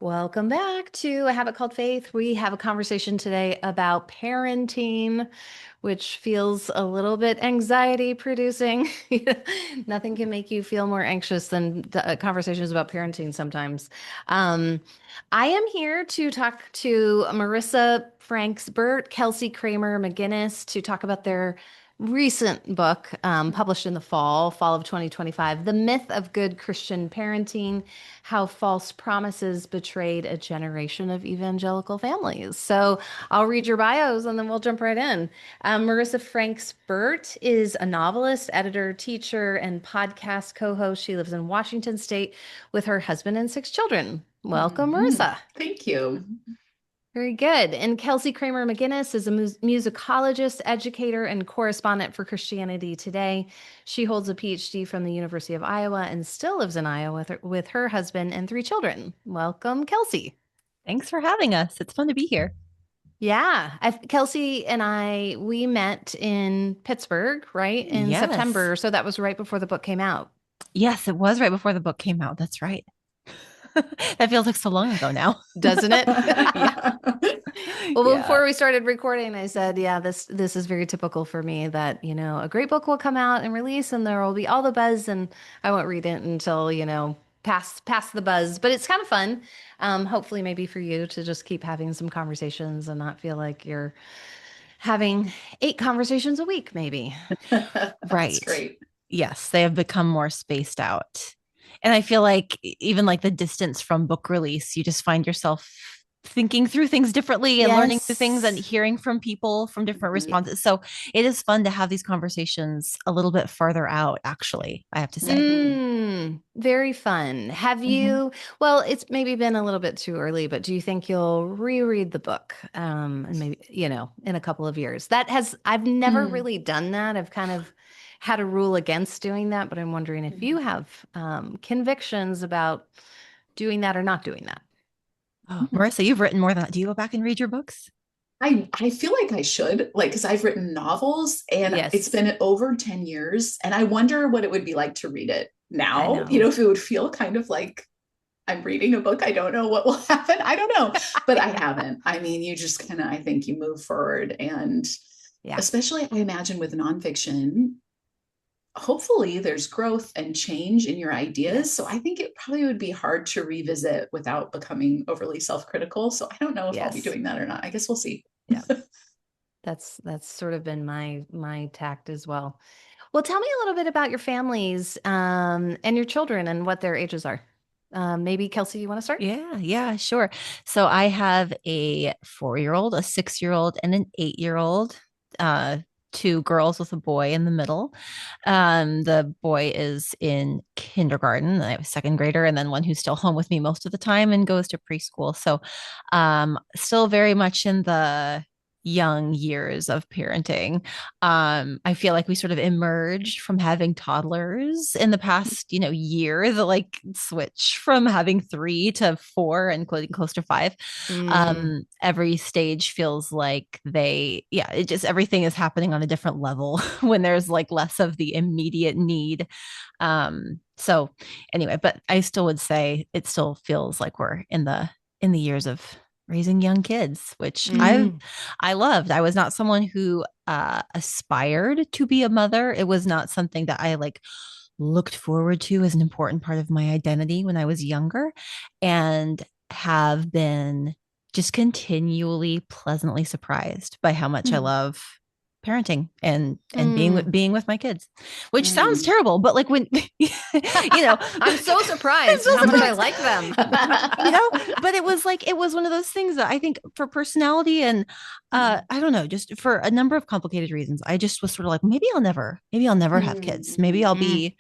Welcome back to A Habit Called Faith. We have a conversation today about parenting, which feels a little bit anxiety producing. Nothing can make you feel more anxious than conversations about parenting sometimes. Um, I am here to talk to Marissa, Franks, Burt, Kelsey Kramer, McGinnis to talk about their recent book published in the fall of 2025, The Myth of Good Christian Parenting, How False Promises Betrayed a Generation of Evangelical Families. So I'll read your bios and then we'll jump right in. Marissa Franks Burt is a novelist, editor, teacher, and podcast co-host. She lives in Washington State with her husband and 6 children. Welcome, Marissa. Thank you. Very good. And Kelsey Kramer McGinnis is a musicologist, educator, and correspondent for Christianity Today. She holds a PhD from the University of Iowa and still lives in Iowa with her husband and 3 children. Welcome, Kelsey. Thanks for having us. It's fun to be here. Yeah. Kelsey and we met in Pittsburgh, right? In Yes. September. So that was right before the book came out. Yes, it was right before the book came out. That's right. That feels like so long ago now. Doesn't it? Yeah. Well, Yeah. before we started recording, I said, yeah, this is very typical for me that, a great book will come out and release and there will be all the buzz and I won't read it until, past the buzz. But it's kind of fun. Hopefully maybe for you to just keep having some conversations and not feel like you're having 8 conversations a week, maybe. Right. That's great. Yes, they have become more spaced out. And I feel like even like the distance from book release, you just find yourself thinking through things differently and learning through things and hearing from people from different responses. So it is fun to have these conversations a little bit farther out, actually, I have to say. Very fun. Have you, well, it's maybe been a little bit too early, but do you think you'll reread the book? And maybe, in a couple of years. I've never really done that. I've kind of had a rule against doing that, but I'm wondering if you have convictions about doing that or not doing that. Oh, Marissa, you've written more than that. Do you go back and read your books? I feel like I should, because I've written novels and it's been over 10 years. And I wonder what it would be like to read it now, if it would feel kind of like I'm reading a book. I don't know what will happen. I don't know, but I haven't. I mean, you just kind of, I think you move forward and especially I imagine with nonfiction, hopefully there's growth and change in your ideas. So I think it probably would be hard to revisit without becoming overly self-critical. So I don't know if I'll be doing that or not. I guess we'll see. Yeah. That's sort of been my tact as well. Well, tell me a little bit about your families and your children and what their ages are. Maybe Kelsey, you want to start? Yeah, sure. So I have a 4-year-old, a 6-year-old, and an 8-year-old. 2 girls with a boy in the middle. The boy is in kindergarten. I have a 2nd grader, and then one who's still home with me most of the time and goes to preschool. So, still very much in the young years of parenting. I feel like we sort of emerged from having toddlers in the past, year, the like switch from having 3 to 4 and close to 5. Every stage feels like it just, everything is happening on a different level when there's like less of the immediate need. So anyway, but I still would say it still feels like we're in the years of raising young kids, which I loved. I was not someone who aspired to be a mother. It was not something that I like looked forward to as an important part of my identity when I was younger, and have been just continually pleasantly surprised by how much I love parenting and being with my kids, which sounds terrible, but like when I'm so surprised how much I like them. But it was one of those things that I think for personality and I don't know, just for a number of complicated reasons, I just was sort of like, maybe I'll never have kids. Maybe I'll be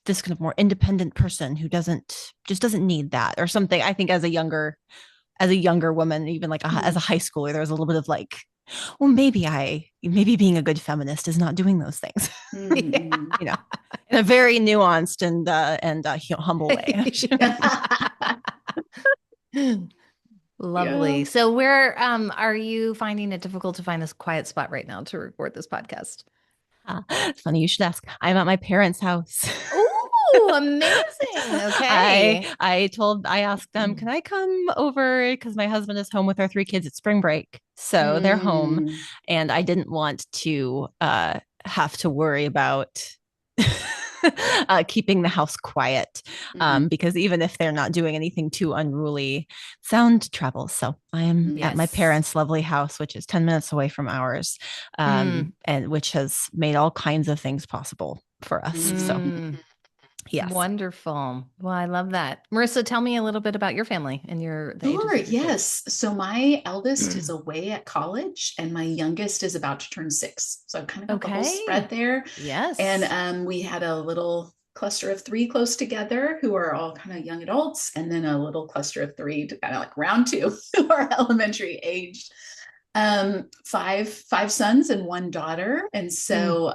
this kind of more independent person who doesn't need that or something. I think as a younger woman, even like as a high schooler, there was a little bit of like, well, maybe being a good feminist is not doing those things, in a very nuanced and humble way. Lovely. Yeah. So where are you finding it difficult to find this quiet spot right now to record this podcast? It's funny you should ask. I'm at my parents' house. Oh, amazing. Okay. I asked them, can I come over? Because my husband is home with our 3 kids at spring break. So they're home. And I didn't want to have to worry about keeping the house quiet, because even if they're not doing anything too unruly, sound travels. So I am at my parents' lovely house, which is 10 minutes away from ours, and which has made all kinds of things possible for us. So yes. Wonderful. Well, I love that. Marissa, tell me a little bit about your family and the ages of your yes. kids. So my eldest is away at college and my youngest is about to turn 6. So I've kind of got the whole spread there. Yes. And we had a little cluster of 3 close together who are all kind of young adults, and then a little cluster of 3 to kind of like round 2 who are elementary aged. 5 sons and 1 daughter. And so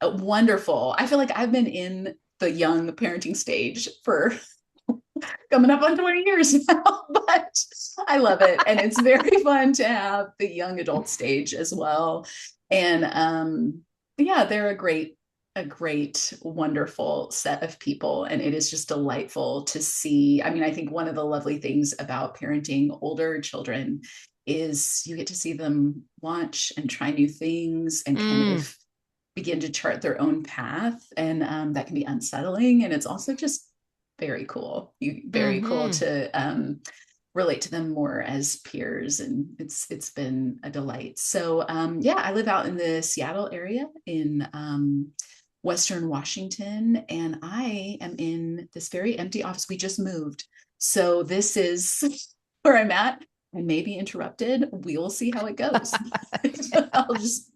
wonderful. I feel like I've been in the young parenting stage for coming up on 20 years now, but I love it. And it's very fun to have the young adult stage as well. And they're a great, wonderful set of people. And it is just delightful to see. I mean, I think one of the lovely things about parenting older children is you get to see them launch and try new things and kind of begin to chart their own path. And that can be unsettling. And it's also just very cool. Very cool to relate to them more as peers. And it's been a delight. So I live out in the Seattle area in Western Washington, and I am in this very empty office. We just moved. So this is where I'm at. I may be interrupted. We will see how it goes. I'll just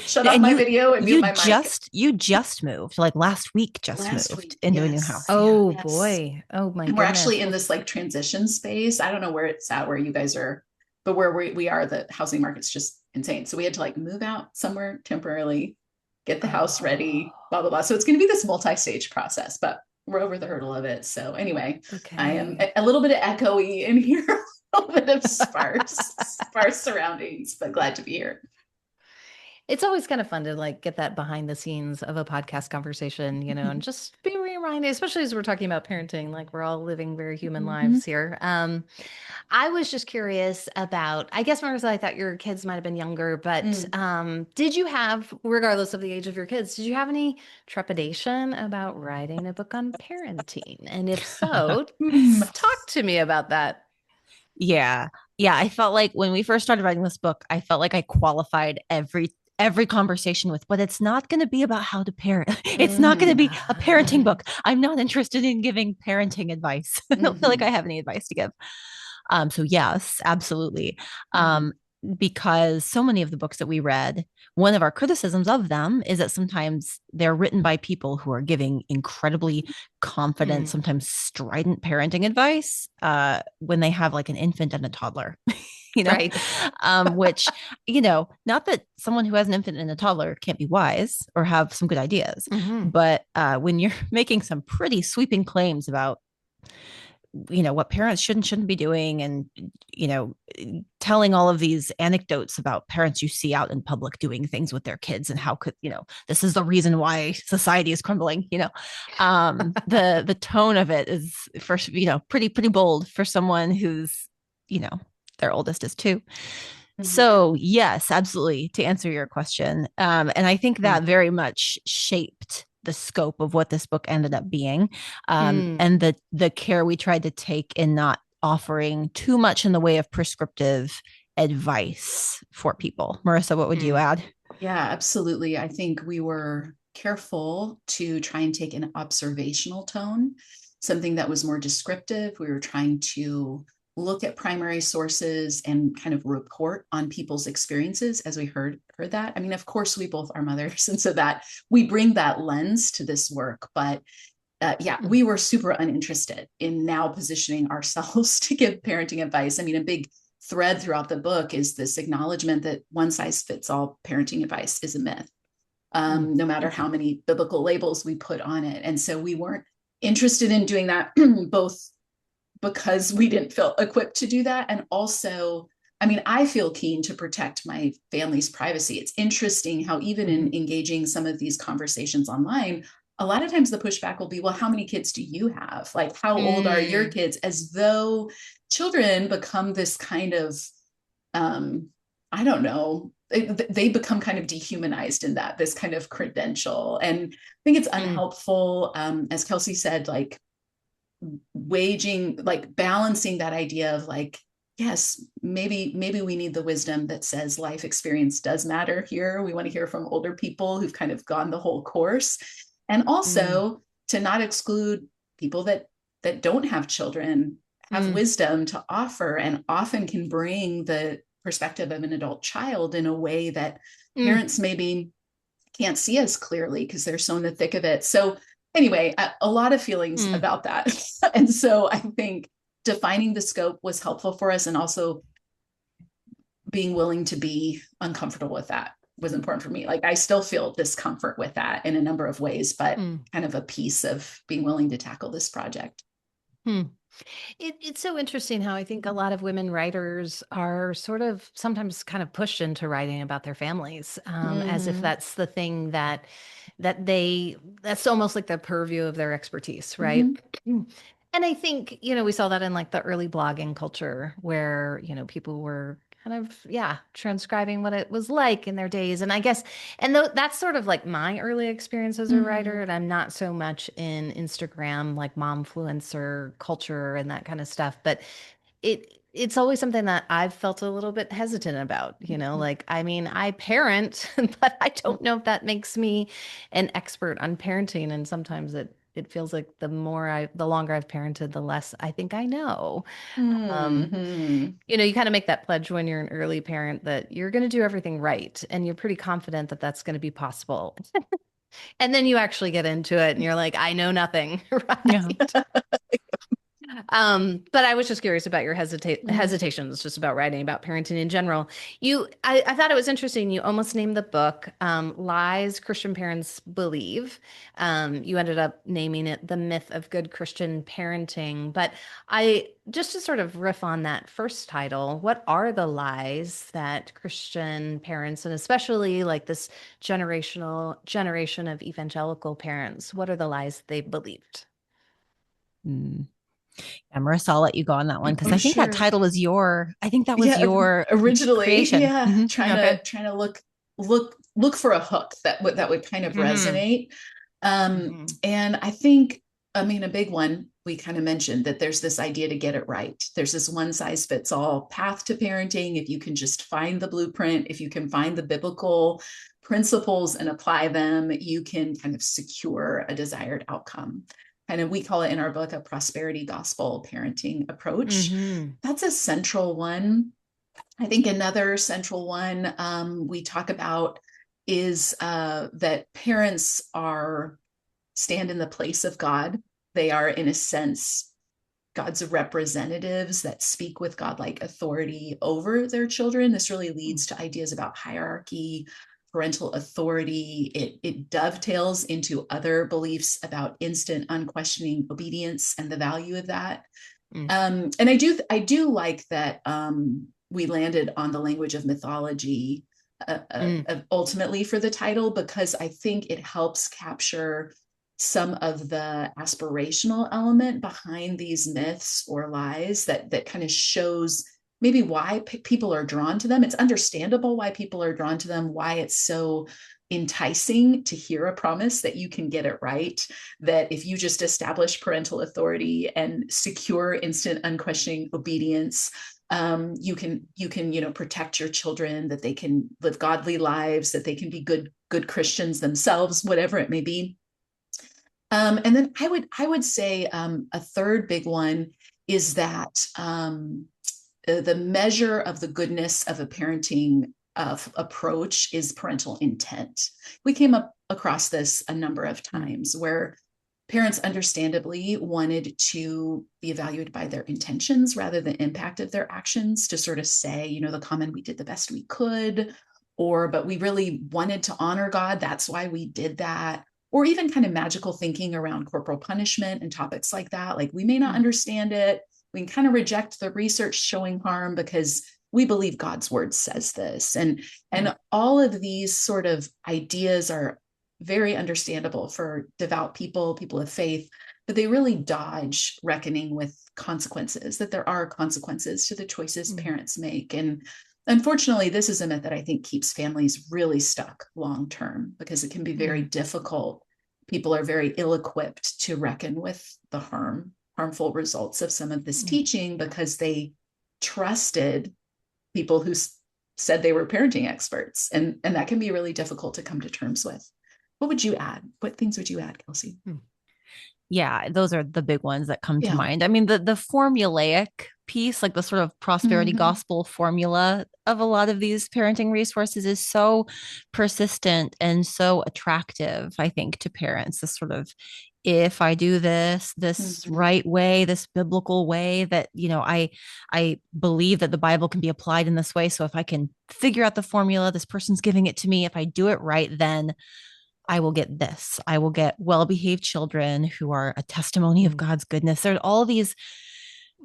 shut off my video and mute my mic. You just moved, like last week, moved into a new house. Oh boy. Oh my goodness. We're actually in this like transition space. I don't know where it's at, where you guys are, but where we are, the housing market's just insane. So we had to like move out somewhere temporarily, get the house ready, blah, blah, blah. So it's going to be this multi-stage process, but we're over the hurdle of it. So anyway, I am a little bit of echoey in here. A little bit of sparse surroundings, but glad to be here. It's always kind of fun to like get that behind the scenes of a podcast conversation, and just be reminded, especially as we're talking about parenting, like we're all living very human lives here. I was just curious about, I guess, Marissa, I thought your kids might've been younger, but did you have, regardless of the age of your kids, did you have any trepidation about writing a book on parenting? And if so, talk to me about that. Yeah. I felt like when we first started writing this book, I felt like I qualified every conversation with, but it's not going to be about how to parent. It's not going to be a parenting book. I'm not interested in giving parenting advice. I don't feel like I have any advice to give. So yes, absolutely. Because so many of the books that we read, one of our criticisms of them is that sometimes they're written by people who are giving incredibly confident, sometimes strident parenting advice when they have like an infant and a toddler. Right. Which, not that someone who has an infant and a toddler can't be wise or have some good ideas, but when you're making some pretty sweeping claims about, what parents shouldn't be doing, and, telling all of these anecdotes about parents you see out in public doing things with their kids and how could, this is the reason why society is crumbling, the tone of it is first, pretty bold for someone who's, their oldest is 2. So yes, absolutely. To answer your question. And I think that very much shaped the scope of what this book ended up being. And the care we tried to take in not offering too much in the way of prescriptive advice for people. Marissa, what would you add? Yeah, absolutely. I think we were careful to try and take an observational tone, something that was more descriptive. We were trying to look at primary sources and kind of report on people's experiences as we heard that. I mean, of course, we both are mothers, and so that we bring that lens to this work. But we were super uninterested in now positioning ourselves to give parenting advice. I mean, a big thread throughout the book is this acknowledgement that one size fits all parenting advice is a myth, no matter how many biblical labels we put on it. And so we weren't interested in doing that, both because we didn't feel equipped to do that. And also, I mean, I feel keen to protect my family's privacy. It's interesting how even in engaging some of these conversations online, a lot of times the pushback will be, well, how many kids do you have? Like, how old are your kids? As though children become this kind of, I don't know, they become kind of dehumanized in that, this kind of credential. And I think it's unhelpful. As Kelsey said, like balancing that idea of like, yes, maybe we need the wisdom that says life experience does matter here. We want to hear from older people who've kind of gone the whole course. And also to not exclude people that don't have children, have wisdom to offer, and often can bring the perspective of an adult child in a way that parents maybe can't see as clearly because they're so in the thick of it. So anyway, a lot of feelings about that. And so I think defining the scope was helpful for us, and also being willing to be uncomfortable with that was important for me. Like, I still feel discomfort with that in a number of ways, but kind of a piece of being willing to tackle this project. It's so interesting how I think a lot of women writers are sort of sometimes kind of pushed into writing about their families, as if that's the thing that's almost like the purview of their expertise, right? And I think, we saw that in like the early blogging culture where, people were kind of, transcribing what it was like in their days. And I guess, that's sort of like my early experience as a writer. And I'm not so much in Instagram, like momfluencer culture and that kind of stuff. But it's always something that I've felt a little bit hesitant about, like, I mean, I parent, but I don't know if that makes me an expert on parenting. And sometimes it feels like the longer I've parented, the less I think I know. You kind of make that pledge when you're an early parent that you're going to do everything right. And you're pretty confident that that's going to be possible. And then you actually get into it and you're like, I know nothing. Right. But I was just curious about your hesitations just about writing about parenting in general. I thought it was interesting. You almost named the book Lies Christian Parents Believe. You ended up naming it The Myth of Good Christian Parenting. But just to sort of riff on that first title, what are the lies that Christian parents, and especially like this generation of evangelical parents, what are the lies they believed? Yeah, Marissa, I'll let you go on that one because I think that title was your originally creation. Trying to look for a hook that would kind of resonate. And I think, I mean, a big one, we kind of mentioned that there's this idea to get it right. There's this one size fits all path to parenting. If you can just find the blueprint, if you can find the biblical principles and apply them, you can kind of secure a desired outcome. And we call it in our book a prosperity gospel parenting approach. That's a central one. I think another central one we talk about is that parents stand in the place of God. They are, in a sense, God's representatives that speak with God-like authority over their children. This really leads to ideas about hierarchy, parental authority. It dovetails into other beliefs about instant, unquestioning obedience and the value of that. And I do like that we landed on the language of mythology ultimately for the title, because I think it helps capture some of the aspirational element behind these myths or lies that kind of shows maybe why people are drawn to them. It's understandable why people are drawn to them, why it's so enticing to hear a promise that you can get it right, that if you just establish parental authority and secure instant unquestioning obedience, you can protect your children, that they can live godly lives, that they can be good Christians themselves, whatever it may be. And then I would say a third big one is that the measure of the goodness of a parenting approach is parental intent. We came across this a number of times where parents understandably wanted to be evaluated by their intentions rather than impact of their actions, to sort of say, the common, we did the best we could, but we really wanted to honor God. That's why we did that. Or even kind of magical thinking around corporal punishment and topics like that. Like, we may not understand it. We can kind of reject the research showing harm because we believe God's word says this. And all of these sort of ideas are very understandable for devout people, people of faith, but they really dodge reckoning with consequences, that there are consequences to the choices parents make. And unfortunately, this is a myth that I think keeps families really stuck long term, because it can be very difficult. People are very ill-equipped to reckon with the harmful results of some of this teaching, because they trusted people who said they were parenting experts. And that can be really difficult to come to terms with. What would you add? What things would you add, Kelsey? Yeah, those are the big ones that come to mind. I mean, the formulaic piece, like the sort of prosperity gospel formula of a lot of these parenting resources, is so persistent and so attractive, I think, to parents. This sort of, if I do this right way, this biblical way, that, you know, I believe that the Bible can be applied in this way. So if I can figure out the formula, this person's giving it to me. If I do it right, then I will get this. I will get well-behaved children who are a testimony of God's goodness. There are all these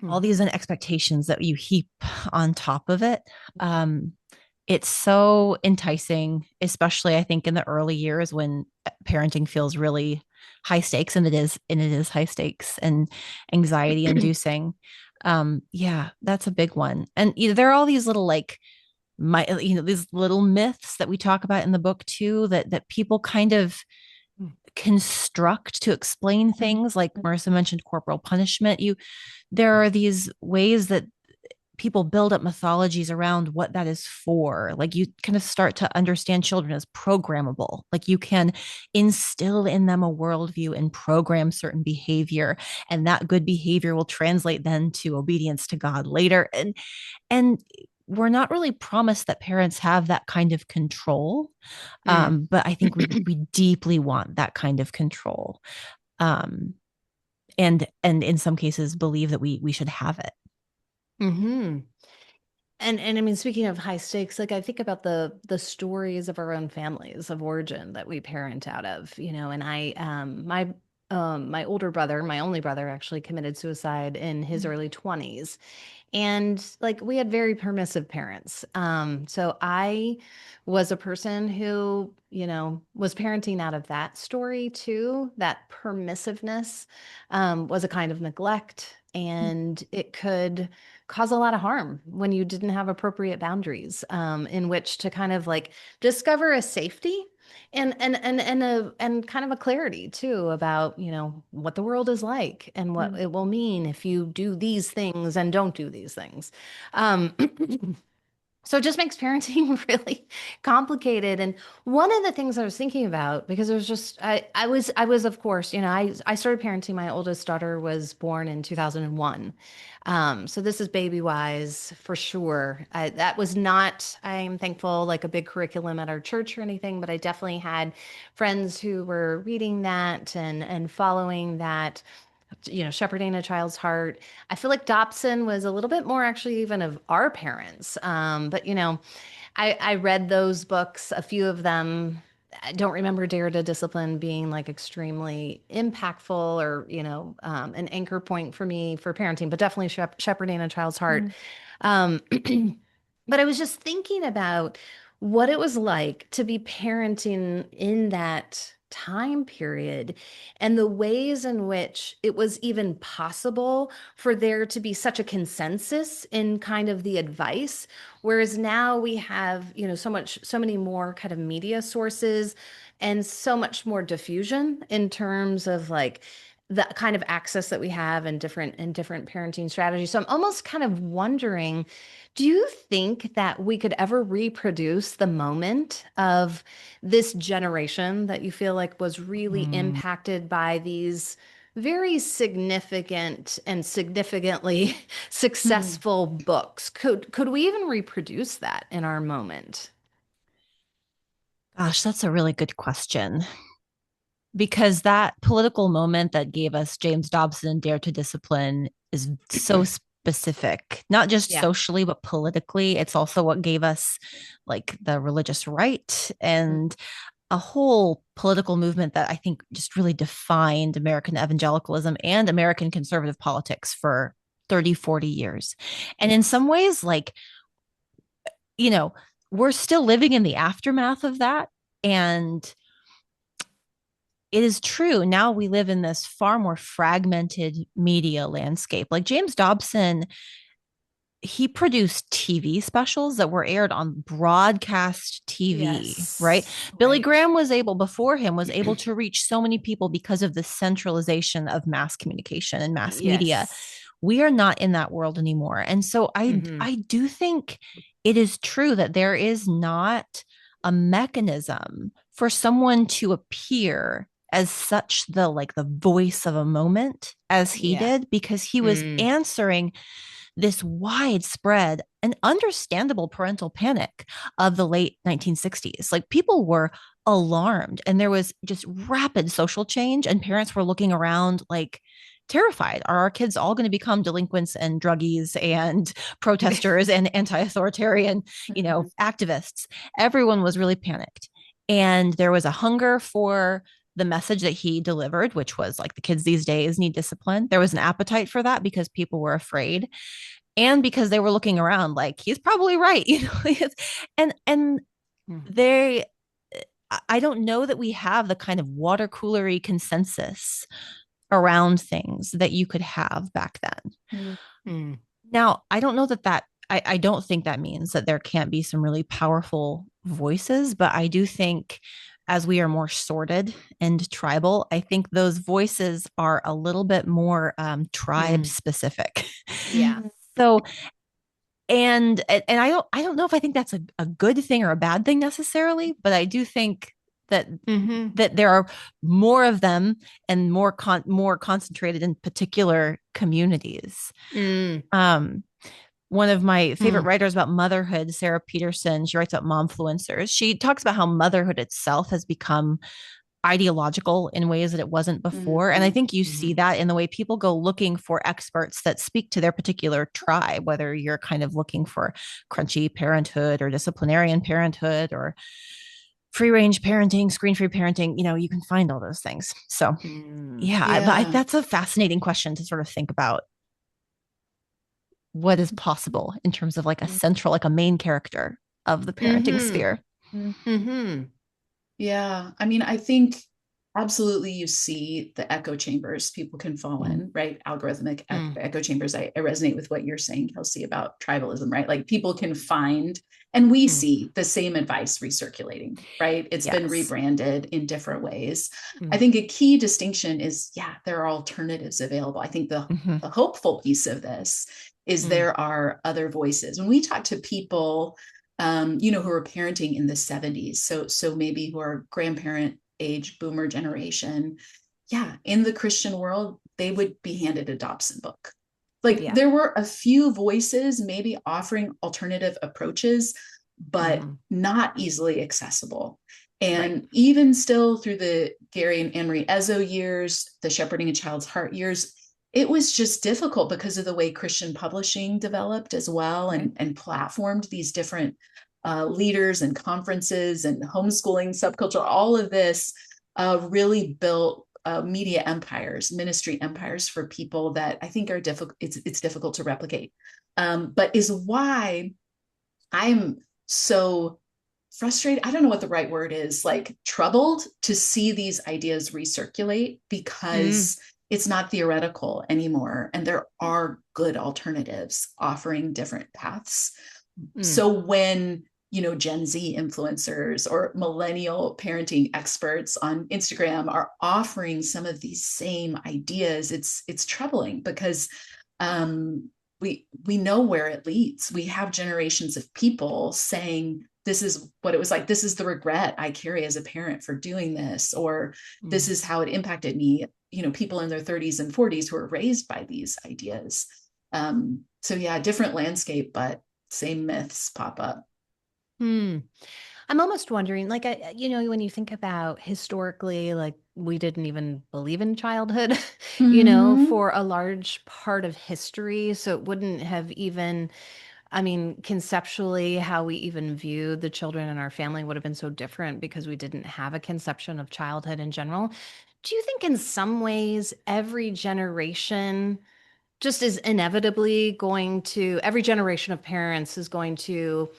expectations that you heap on top of it. It's so enticing, especially I think in the early years when parenting feels really high stakes, and it is high stakes and anxiety inducing. Yeah, that's a big one. And there are all these little these little myths that we talk about in the book too, that people kind of construct to explain things. Like Marissa mentioned, corporal punishment. There are these ways that people build up mythologies around what that is for. Like, you kind of start to understand children as programmable. Like, you can instill in them a worldview and program certain behavior, and that good behavior will translate then to obedience to God later. And we're not really promised that parents have that kind of control. But I think we deeply want that kind of control. And in some cases believe that we should have it. And I mean, speaking of high stakes, like I think about the stories of our own families of origin that we parent out of, you know, and my older brother, my only brother, actually committed suicide in his early 20s. And like we had very permissive parents. So I was a person who, you know, was parenting out of that story too. That permissiveness was a kind of neglect, and it could cause a lot of harm when you didn't have appropriate boundaries in which to kind of like discover a safety and kind of a clarity too about, you know, what the world is like and what it will mean if you do these things and don't do these things. So it just makes parenting really complicated. And one of the things I was thinking about, because it was just, I was, of course, you know, I started parenting. My oldest daughter was born in 2001. So this is baby wise for sure. That was not, I'm thankful, like a big curriculum at our church or anything, but I definitely had friends who were reading that and following that, you know, shepherding a child's heart. I feel like Dobson was a little bit more actually even of our parents. But you know, I read those books, a few of them. I don't remember Dare to Discipline being like extremely impactful or, you know, an anchor point for me for parenting, but definitely shepherding a child's heart. Um, but I was just thinking about what it was like to be parenting in that time period and the ways in which it was even possible for there to be such a consensus in kind of the advice. Whereas now we have, you know, so many more kind of media sources and so much more diffusion in terms of like the kind of access that we have and different parenting strategies. So I'm almost kind of wondering, do you think that we could ever reproduce the moment of this generation that you feel like was really impacted by these very significant and significantly successful books? Could we even reproduce that in our moment? Gosh, that's a really good question. Because that political moment that gave us James Dobson and Dare to Discipline is so specific, not just socially, but politically. It's also what gave us like the religious right and a whole political movement that I think just really defined American evangelicalism and American conservative politics for 30, 40 years. And in some ways, like, you know, we're still living in the aftermath of that. And it is true. Now we live in this far more fragmented media landscape. Like James Dobson, he produced TV specials that were aired on broadcast TV, right? Yes. Billy Right. Graham was able, before him, was able to reach so many people because of the centralization of mass communication and mass media. Yes. We are not in that world anymore. And so I do think it is true that there is not a mechanism for someone to appear as such the voice of a moment as he did, because he was answering this widespread and understandable parental panic of the late 1960s. Like, people were alarmed, and there was just rapid social change, and parents were looking around like terrified. Are our kids all going to become delinquents and druggies and protesters and anti-authoritarian, activists? Everyone was really panicked. And there was a hunger for the message that he delivered, which was like, the kids these days need discipline. There was an appetite for that because people were afraid, and because they were looking around like, he's probably right. And they, I don't know that we have the kind of water coolery consensus around things that you could have back then. Now, I don't know that I don't think that means that there can't be some really powerful voices, but I do think, as we are more sorted and tribal, I think those voices are a little bit more tribe specific. Yeah. So, and I don't know if I think that's a good thing or a bad thing necessarily, but I do think that that there are more of them, and more concentrated in particular communities. One of my favorite writers about motherhood, Sarah Peterson, she writes about momfluencers. She talks about how motherhood itself has become ideological in ways that it wasn't before. And I think you see that in the way people go looking for experts that speak to their particular tribe, whether you're kind of looking for crunchy parenthood or disciplinarian parenthood or free range parenting, screen free parenting. You can find all those things. So that's a fascinating question to sort of think about. What is possible in terms of like a central, like a main character of the parenting sphere. Yeah. I mean, I think absolutely you see the echo chambers people can fall in, right? Algorithmic echo chambers. I resonate with what you're saying, Kelsey, about tribalism, right? Like, people can find, and we see the same advice recirculating, right? It's been rebranded in different ways. I think a key distinction is, there are alternatives available. I think the hopeful piece of this is there are other voices. When we talk to people, who are parenting in the 70s, so maybe who are grandparent age, boomer generation, in the Christian world, they would be handed a Dobson book. Like, there were a few voices maybe offering alternative approaches, but not easily accessible. And even still, through the Gary and Anne-Marie Ezzo years, the Shepherding a Child's Heart years, it was just difficult because of the way Christian publishing developed as well, and platformed these different leaders and conferences and homeschooling subculture. All of this really built media empires, ministry empires for people that I think are difficult. It's difficult to replicate, but is why I'm so frustrated. I don't know what the right word is, like troubled to see these ideas recirculate, because it's not theoretical anymore. And there are good alternatives offering different paths. So when, Gen Z influencers or millennial parenting experts on Instagram are offering some of these same ideas, it's troubling, because we know where it leads. We have generations of people saying, this is what it was like. This is the regret I carry as a parent for doing this, or this is how it impacted me. People in their 30s and 40s who are raised by these ideas. Different landscape, but same myths pop up. I'm almost wondering, like, when you think about historically, like, we didn't even believe in childhood, for a large part of history. So it wouldn't have even, I mean, conceptually, how we even viewed the children in our family would have been so different, because we didn't have a conception of childhood in general. Do you think in some ways every generation just is inevitably going to, every generation of parents is going to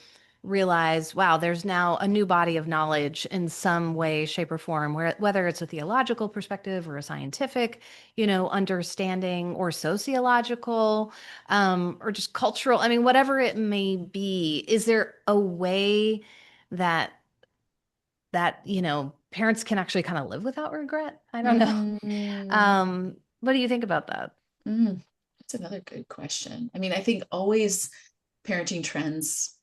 realize, wow, there's now a new body of knowledge in some way, shape, or form, where whether it's a theological perspective or a scientific, understanding, or sociological, or just cultural. I mean, whatever it may be, is there a way that parents can actually kind of live without regret? I don't know. What do you think about that? That's another good question. I mean, I think always parenting trends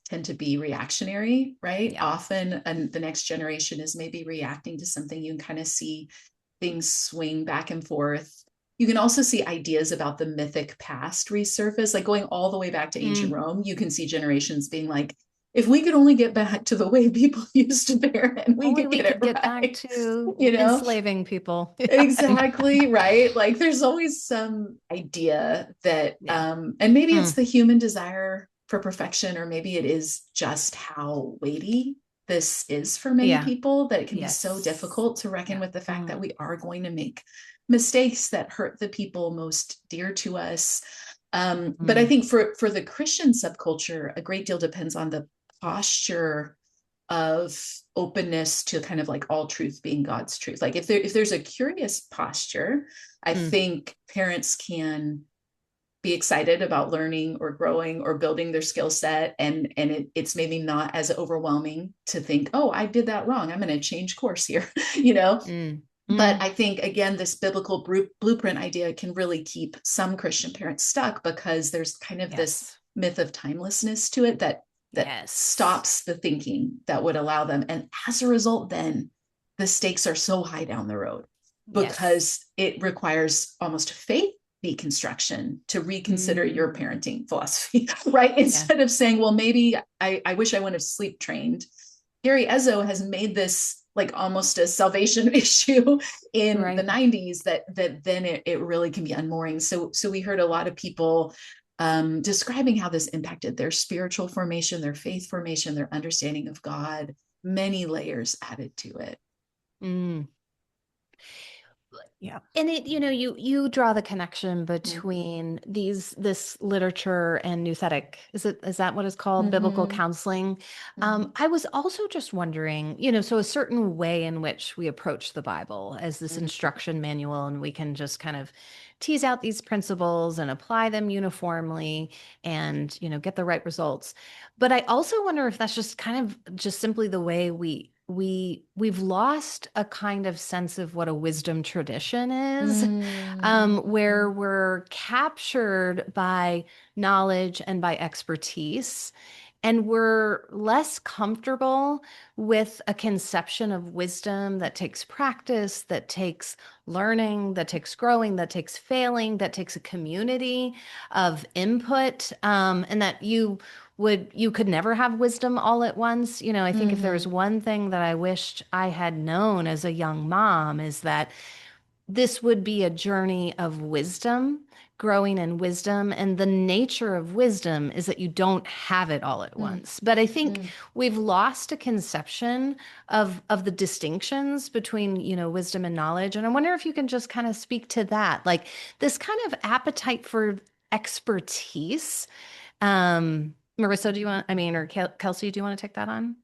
tend to be reactionary, right? Yeah. Often, and the next generation is maybe reacting to something. You can kind of see things swing back and forth. You can also see ideas about the mythic past resurface, like going all the way back to ancient Rome. You can see generations being like, if we could only get back to the way people used to parent, we could get right. back to enslaving people. Exactly, right? Like there's always some idea that, and maybe it's the human desire for perfection, or maybe it is just how weighty this is for many people, that it can be so difficult to reckon with the fact that we are going to make mistakes that hurt the people most dear to us. But I think for the Christian subculture, a great deal depends on the posture of openness to kind of like all truth being God's truth. Like if there's a curious posture, I think parents can be excited about learning or growing or building their skill set, and it's maybe not as overwhelming to think, oh, I did that wrong, I'm going to change course here. But I think, again, this biblical blueprint idea can really keep some Christian parents stuck, because there's kind of this myth of timelessness to it that stops the thinking that would allow them. And as a result, then the stakes are so high down the road, because it requires almost faith deconstruction to reconsider your parenting philosophy, right? Instead of saying, well, maybe I wish I would have sleep trained. Gary Ezzo has made this like almost a salvation issue in the 90s that then it really can be unmooring. So we heard a lot of people describing how this impacted their spiritual formation, their faith formation, their understanding of God, many layers added to it. Yeah. And it, you draw the connection between this literature and nouthetic. Is that what it's called? Biblical counseling. I was also just wondering, so a certain way in which we approach the Bible as this instruction manual, and we can just kind of tease out these principles and apply them uniformly and, get the right results. But I also wonder if that's just kind of just simply the way we've lost a kind of sense of what a wisdom tradition is, where we're captured by knowledge and by expertise, and we're less comfortable with a conception of wisdom that takes practice, that takes learning, that takes growing, that takes failing, that takes a community of input, and that you could never have wisdom all at once. I think if there was one thing that I wished I had known as a young mom, is that this would be a journey of wisdom, growing in wisdom. And the nature of wisdom is that you don't have it all at once. But I think we've lost a conception of the distinctions between, wisdom and knowledge. And I wonder if you can just kind of speak to that, like this kind of appetite for expertise. Marissa, or Kelsey, do you want to take that on?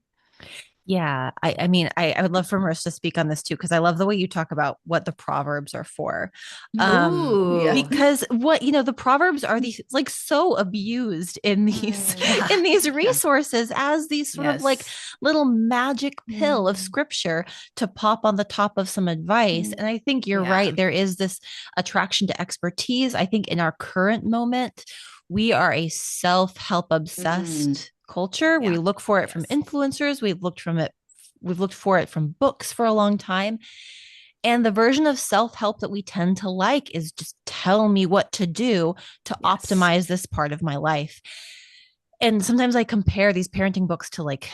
Yeah, I mean, I would love for Marissa to speak on this too, because I love the way you talk about what the Proverbs are for. Because the Proverbs are these like so abused in these resources as these sort of like little magic pill of scripture to pop on the top of some advice. And I think you're right. There is this attraction to expertise. I think in our current moment, we are a self-help obsessed culture. We look for it from influencers. We've looked for it from books for a long time. And the version of self-help that we tend to like is just tell me what to do to optimize this part of my life. And sometimes I compare these parenting books to like,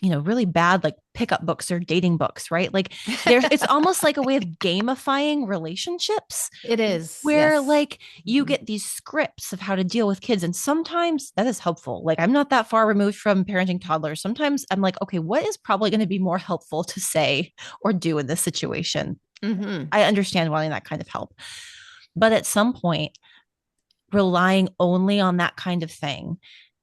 really bad like pickup books or dating books, right? Like it's almost like a way of gamifying relationships. It is. Where like you get these scripts of how to deal with kids. And sometimes that is helpful. Like I'm not that far removed from parenting toddlers. Sometimes I'm like, okay, what is probably going to be more helpful to say or do in this situation? I understand wanting that kind of help. But at some point, relying only on that kind of thing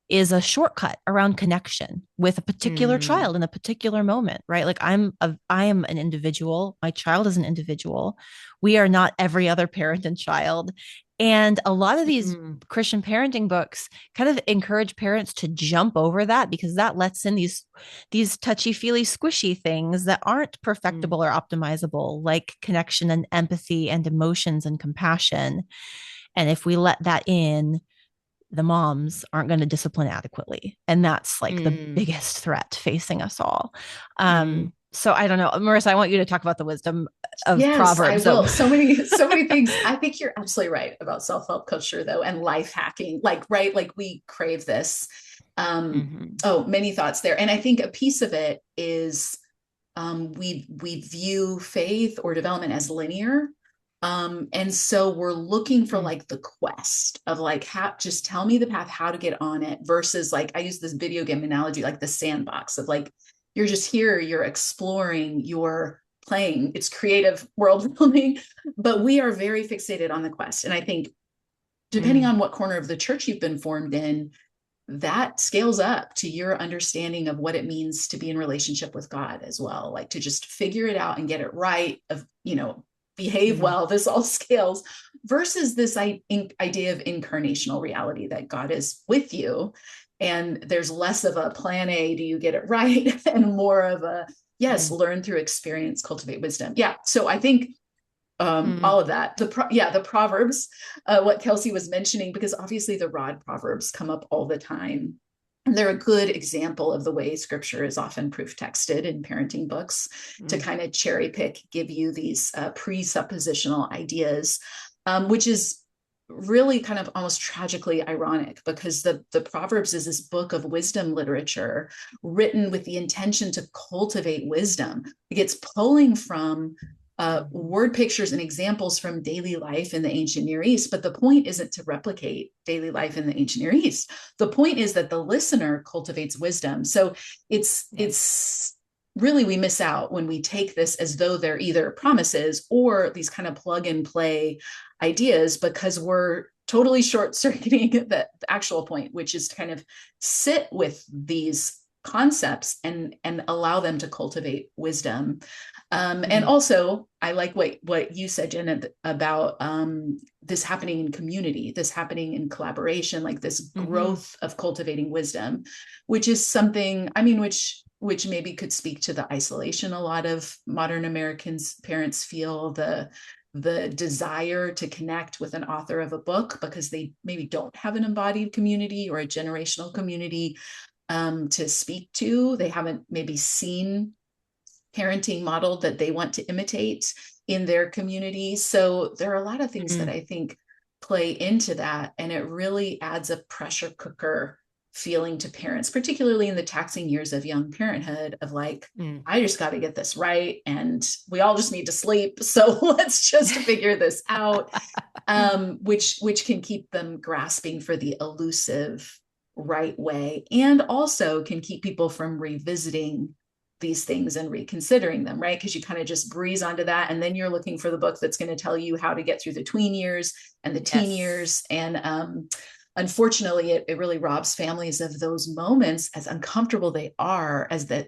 is a shortcut around connection with a particular child in a particular moment, right? Like I am an individual. My child is an individual. We are not every other parent and child. And a lot of these Christian parenting books kind of encourage parents to jump over that, because that lets in these touchy-feely, squishy things that aren't perfectible or optimizable, like connection and empathy and emotions and compassion. And if we let that in, the moms aren't going to discipline adequately. And that's like the biggest threat facing us all. So I don't know, Marissa, I want you to talk about the wisdom of Proverbs. I will. So many things. I think you're absolutely right about self-help culture though, and life hacking, right? Like we crave this. Many thoughts there. And I think a piece of it is we view faith or development as linear. And so we're looking for like the quest of like, just tell me the path, how to get on it, versus like, I use this video game analogy, like the sandbox of like, you're just here, you're exploring, you're playing, it's creative world building, but we are very fixated on the quest. And I think depending on what corner of the church you've been formed in, that scales up to your understanding of what it means to be in relationship with God as well. Like to just figure it out and get it right, of, behave well, this all scales, versus this idea of incarnational reality that God is with you. And there's less of a plan A, do you get it right? And more of a, yes, learn through experience, cultivate wisdom. Yeah. So I think all of that, the Proverbs, what Kelsey was mentioning, because obviously the rod Proverbs come up all the time. And they're a good example of the way scripture is often proof texted in parenting books to kind of cherry pick, give you these presuppositional ideas, which is really kind of almost tragically ironic, because the Proverbs is this book of wisdom literature written with the intention to cultivate wisdom. It's pulling from word pictures and examples from daily life in the ancient Near East. But the point isn't to replicate daily life in the ancient Near East. The point is that the listener cultivates wisdom. So it's really, we miss out when we take this as though they're either promises or these kind of plug and play ideas, because we're totally short-circuiting the actual point, which is to kind of sit with these concepts and allow them to cultivate wisdom. And also, I like what you said, Jen, about this happening in community, this happening in collaboration, like this growth of cultivating wisdom, which is something, I mean, which maybe could speak to the isolation a lot of modern Americans, parents feel, the desire to connect with an author of a book because they maybe don't have an embodied community or a generational community to speak to. They haven't maybe seen parenting model that they want to imitate in their community. So there are a lot of things that I think play into that. And it really adds a pressure cooker feeling to parents, particularly in the taxing years of young parenthood, of like, I just got to get this right. And we all just need to sleep. So let's just figure this out, which can keep them grasping for the elusive right way, and also can keep people from revisiting these things and reconsidering them, right? Because you kind of just breeze onto that. And then you're looking for the book that's going to tell you how to get through the tween years and the teen years. And unfortunately, it really robs families of those moments, as uncomfortable they are, that,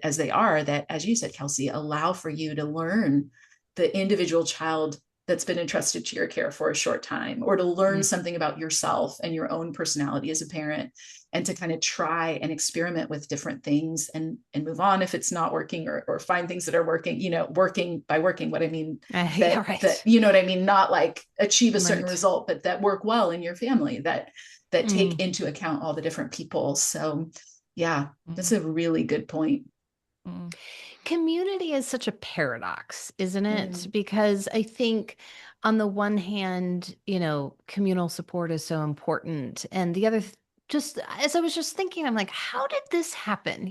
as you said, Kelsey, allow for you to learn the individual child that's been entrusted to your care for a short time, or to learn something about yourself and your own personality as a parent, and to kind of try and experiment with different things and move on if it's not working, or find things that are working, working what I mean, that, you know what I mean? Not like achieve a certain result, but that work well in your family, that take into account all the different people. So yeah, that's a really good point. Community is such a paradox, isn't it? Because I think on the one hand, communal support is so important. And the other, just as I was just thinking, I'm like, how did this happen?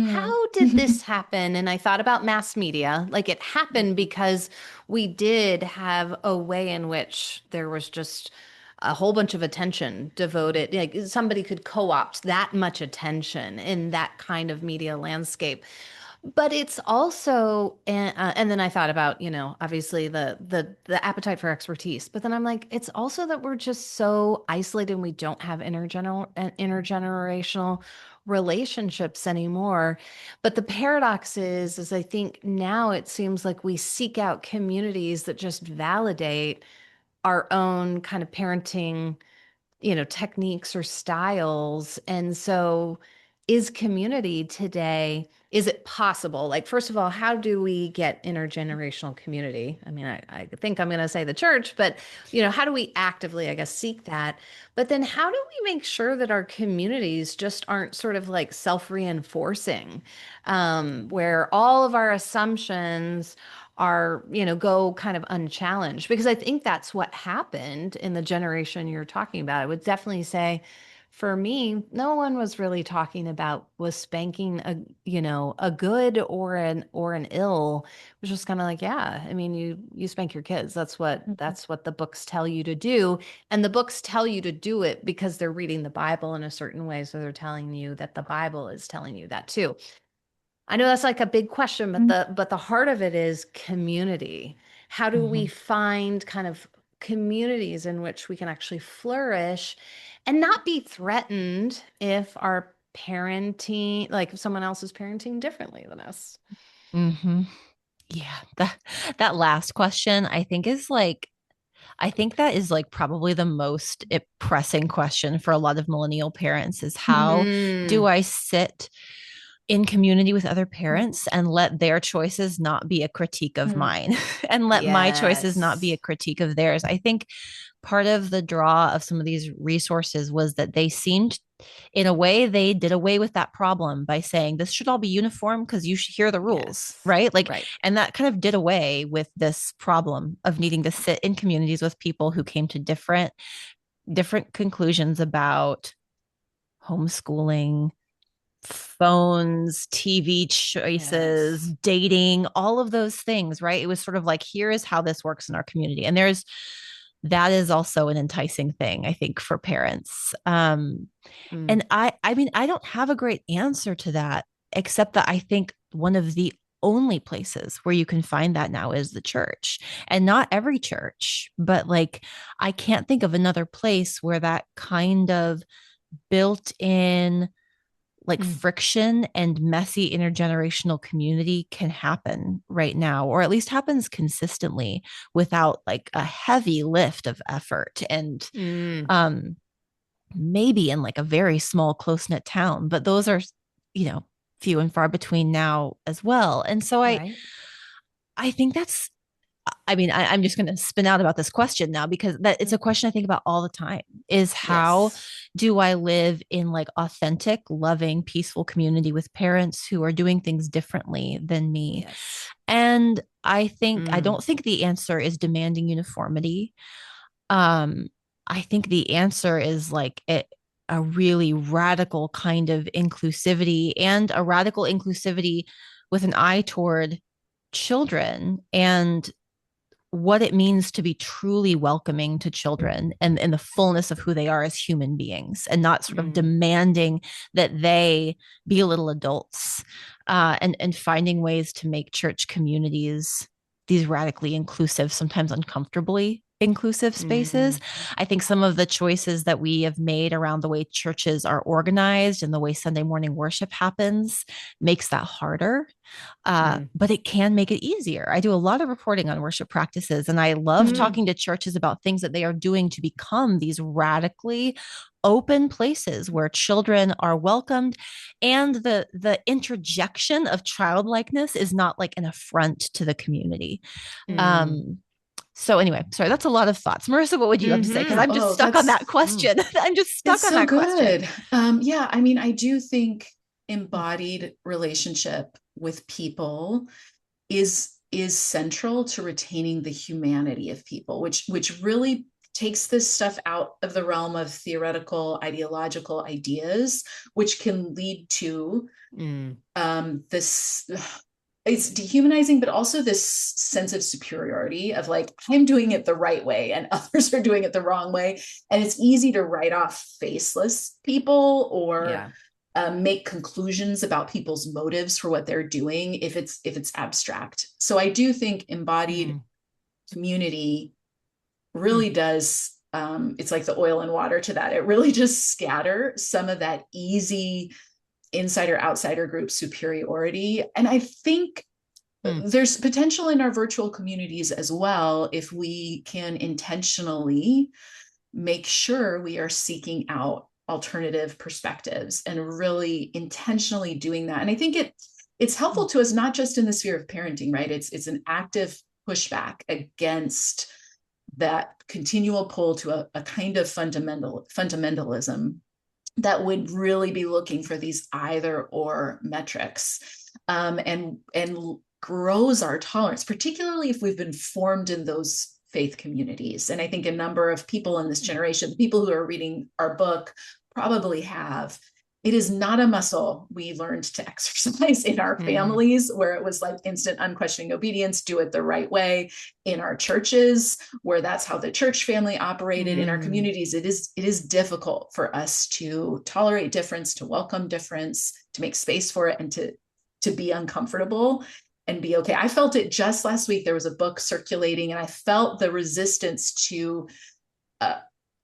How did this happen? And I thought about mass media. Like, it happened because we did have a way in which there was just a whole bunch of attention devoted. Like, somebody could co-opt that much attention in that kind of media landscape. But it's also, and then I thought about, obviously the appetite for expertise. But then I'm like, it's also that we're just so isolated and we don't have intergenerational relationships anymore. But the paradox is I think now it seems like we seek out communities that just validate our own kind of parenting, techniques or styles. And so is community today, is it possible? Like, first of all, how do we get intergenerational community? I mean, I think I'm going to say the church, but, how do we actively, I guess, seek that? But then how do we make sure that our communities just aren't sort of like self-reinforcing, where all of our assumptions are, go kind of unchallenged? Because I think that's what happened in the generation you're talking about. I would definitely say for me, no one was really talking about was spanking a good or an ill. It was just kind of like, yeah, I mean, you spank your kids. That's what the books tell you to do. And the books tell you to do it because they're reading the Bible in a certain way. So they're telling you that the Bible is telling you that too. I know that's like a big question, but the heart of it is community. How do we find kind of communities in which we can actually flourish and not be threatened if our parenting, like if someone else is parenting differently than us? Mm-hmm. Yeah, that last question, I think that is like probably the most pressing question for a lot of millennial parents is how do Mm, I sit in community with other parents and let their choices not be a critique of Mm. mine and let my choices not be a yes. critique of theirs. I think part of the draw of some of these resources was that they seemed, in a way, they did away with that problem by saying this should all be uniform because you should hear the rules, Yes. right? Like, Right. and that kind of did away with this problem of needing to sit in communities with people who came to different conclusions about homeschooling, phones, TV choices, Yes. dating, all of those things, right? It was sort of like, here is how this works in our community. And that is also an enticing thing, I think, for parents. Mm, And I mean, I don't have a great answer to that, except that I think one of the only places where you can find that now is the church. And not every church, but like, I can't think of another place where that kind of built in like mm, friction and messy intergenerational community can happen right now, or at least happens consistently without like a heavy lift of effort and mm. um maybe in like a very small close knit town, but those are, you know, few and far between now as well. And so Right. I think that's, I mean, I'm just going to spin out about this question now because that it's a question I think about all the time is how Yes. do I live in like authentic, loving, peaceful community with parents who are doing things differently than me? Yes. And I Mm, don't think the answer is demanding uniformity. Um, I think the answer is like a really radical kind of inclusivity and a radical inclusivity with an eye toward children and what it means to be truly welcoming to children and in the fullness of who they are as human beings and not sort of mm, demanding that they be little adults and finding ways to make church communities these radically inclusive, sometimes uncomfortably inclusive spaces. mm, I think some of the choices that we have made around the way churches are organized and the way Sunday morning worship happens makes that harder, mm, but it can make it easier. I do a lot of reporting on worship practices, and I love mm, talking to churches about things that they are doing to become these radically open places where children are welcomed and the interjection of childlikeness is not like an affront to the community. mm, um so anyway, sorry, that's a lot of thoughts. Marissa, what would you have to say? Because mm-hmm. I'm just Oh, stuck on that's that question. I'm just stuck it's on so that question. good. Yeah, I mean, I do think embodied relationship with people is central to retaining the humanity of people, which really takes this stuff out of the realm of theoretical ideological ideas, which can lead to Mm, this it's dehumanizing, but also this sense of superiority of like, I'm doing it the right way and others are doing it the wrong way. And it's easy to write off faceless people or yeah. make conclusions about people's motives for what they're doing if it's abstract. So I do think embodied community really does, it's like the oil and water to that. It really just scatter some of that easy insider outsider group superiority. And I think there's potential in our virtual communities as well if we can intentionally make sure we are seeking out alternative perspectives and really intentionally doing that. And I think it's helpful to us, not just in the sphere of parenting, right? It's an active pushback against that continual pull to a kind of fundamentalism that would really be looking for these either or metrics, and grows our tolerance, particularly if we've been formed in those faith communities. And I think a number of people in this generation, the people who are reading our book, probably have. It is not a muscle we learned to exercise in our families, where it was like instant unquestioning obedience, do it the right way. In our churches, where that's how the church family operated. In our communities, it is difficult for us to tolerate difference, to welcome difference, to make space for it, and to be uncomfortable and be okay. I felt it just last week. There was a book circulating, and I felt the resistance to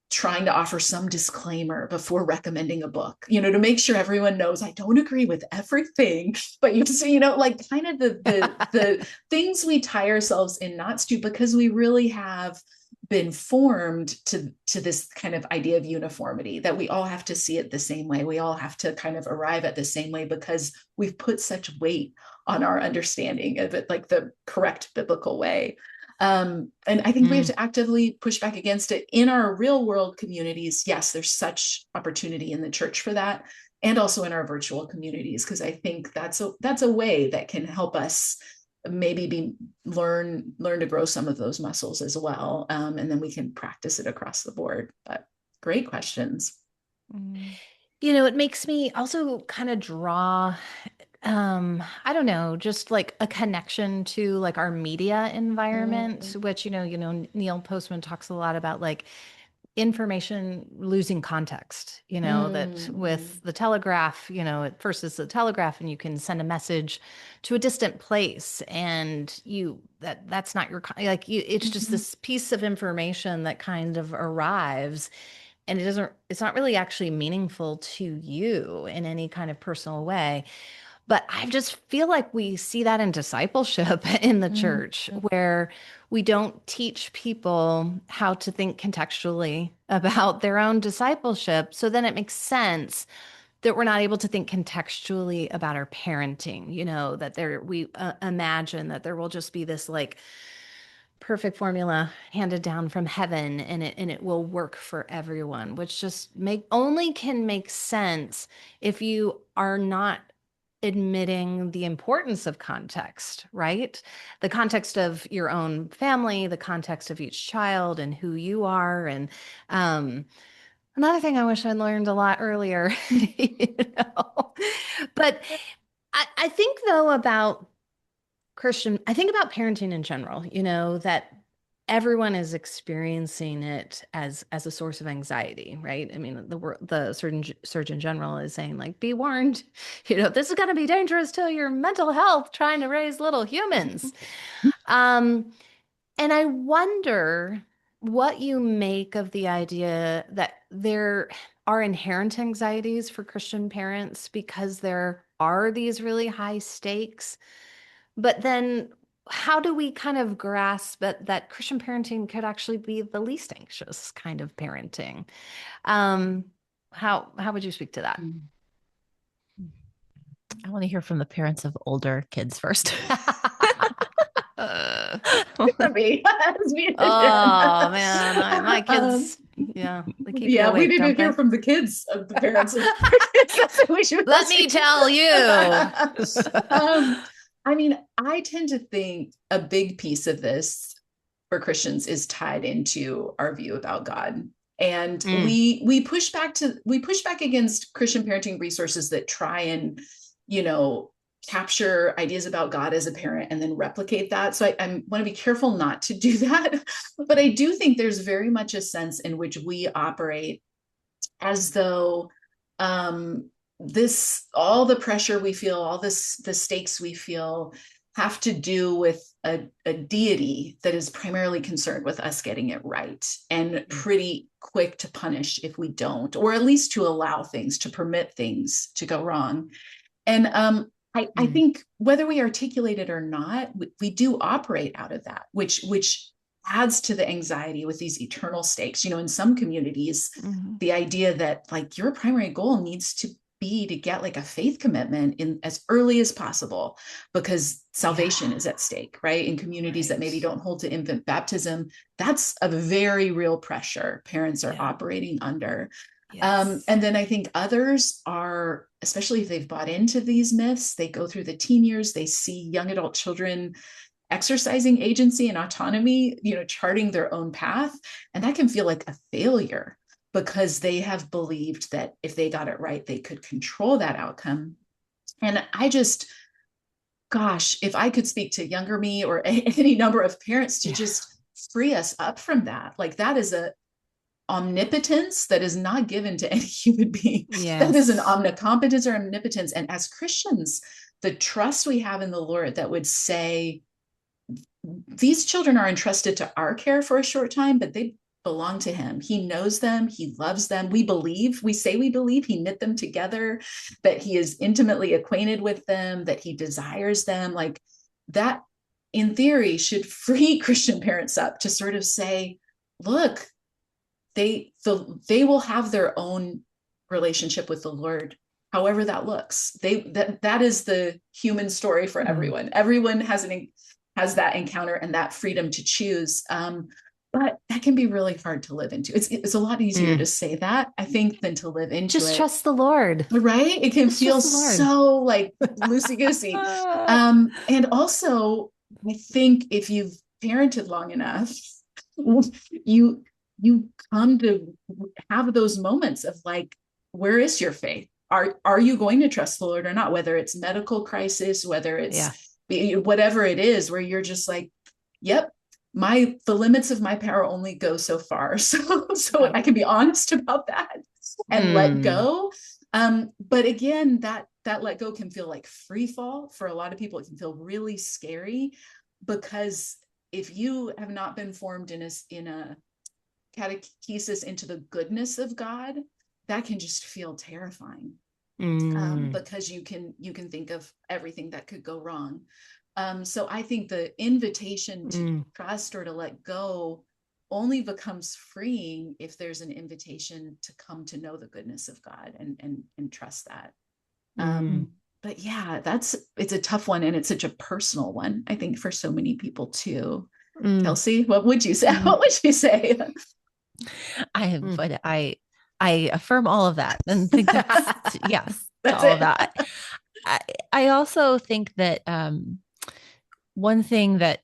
trying to offer some disclaimer before recommending a book, to make sure everyone knows I don't agree with everything, but like kind of the things we tie ourselves in knots to, because we really have been formed to this kind of idea of uniformity, that we all have to see it the same way. We all have to kind of arrive at the same way because we've put such weight on our understanding of it, like the correct biblical way. And I think we have to actively push back against it in our real world communities. Yes, there's such opportunity in the church for that, and also in our virtual communities, because I think that's a way that can help us maybe learn to grow some of those muscles as well. And then we can practice it across the board. But great questions. It makes me also kind of draw I don't know, just like a connection to like our media environment, which, Neil Postman talks a lot about, like information losing context, that with the telegraph, at first it's the telegraph and you can send a message to a distant place, and that's not your, it's just this piece of information that kind of arrives, and it's not really actually meaningful to you in any kind of personal way. But I just feel like we see that in discipleship in the church, where we don't teach people how to think contextually about their own discipleship. So then it makes sense that we're not able to think contextually about our parenting, that we imagine that there will just be this like perfect formula handed down from heaven, and it will work for everyone, which just only can make sense if you are not admitting the importance of context, right? The context of your own family, the context of each child and who you are. And another thing I wish I'd learned a lot earlier, But I think though about I think about parenting in general, that everyone is experiencing it as a source of anxiety, right? I mean, the Surgeon General is saying, like, be warned, this is going to be dangerous to your mental health trying to raise little humans. And I wonder what you make of the idea that there are inherent anxieties for Christian parents because there are these really high stakes. But then how do we kind of grasp that Christian parenting could actually be the least anxious kind of parenting? How would you speak to that? I want to hear from the parents of older kids first. Oh man, my kids, they keep me awake, we need to hear from the kids of the parents of kids. Let me tell you. I mean, I tend to think a big piece of this for Christians is tied into our view about God. And we push back against Christian parenting resources that try and, capture ideas about God as a parent and then replicate that. So I want to be careful not to do that. But I do think there's very much a sense in which we operate as though all the pressure we feel, all this, the stakes we feel have to do with a deity that is primarily concerned with us getting it right and pretty quick to punish if we don't, or at least to allow things, to permit things to go wrong. And I think whether we articulate it or not, we do operate out of that, which adds to the anxiety with these eternal stakes. In some communities, the idea that like your primary goal needs to be to get like a faith commitment in as early as possible because salvation is at stake, right? In communities that maybe don't hold to infant baptism, that's a very real pressure parents are operating under. Yes. And then I think others are, especially if they've bought into these myths, they go through the teen years, they see young adult children exercising agency and autonomy, charting their own path. And that can feel like a failure because they have believed that if they got it right, they could control that outcome. And gosh, if I could speak to younger me or any number of parents to just free us up from that, like that is a omnipotence that is not given to any human being. Yes. That is an omnicompetence or omnipotence. And as Christians, the trust we have in the Lord that would say, these children are entrusted to our care for a short time, but they belong to him. He knows them. He loves them. We say we believe he knit them together, that he is intimately acquainted with them, that he desires them. Like that, in theory, should free Christian parents up to sort of say, look, they will have their own relationship with the Lord, however that looks. That is the human story for everyone. Everyone has that encounter and that freedom to choose. But that can be really hard to live into. It's a lot easier to say that, I think, than to live into it. Just trust the Lord. Right? It can feel so like loosey-goosey. And also, I think if you've parented long enough, you come to have those moments of like, where is your faith? Are you going to trust the Lord or not? Whether it's medical crisis, whether it's whatever it is, where you're just like, yep, the limits of my power only go so far. So I can be honest about that and let go. But again, that let go can feel like free fall. For a lot of people, it can feel really scary because if you have not been formed in a catechesis into the goodness of God, that can just feel terrifying. Because you can think of everything that could go wrong. So I think the invitation to trust or to let go only becomes freeing if there's an invitation to come to know the goodness of God and trust that. But yeah, it's a tough one, and it's such a personal one, I think, for so many people too. Kelsey, what would you say? What would you say? I affirm all of that and think that's yes, that's all of that. I also think that one thing that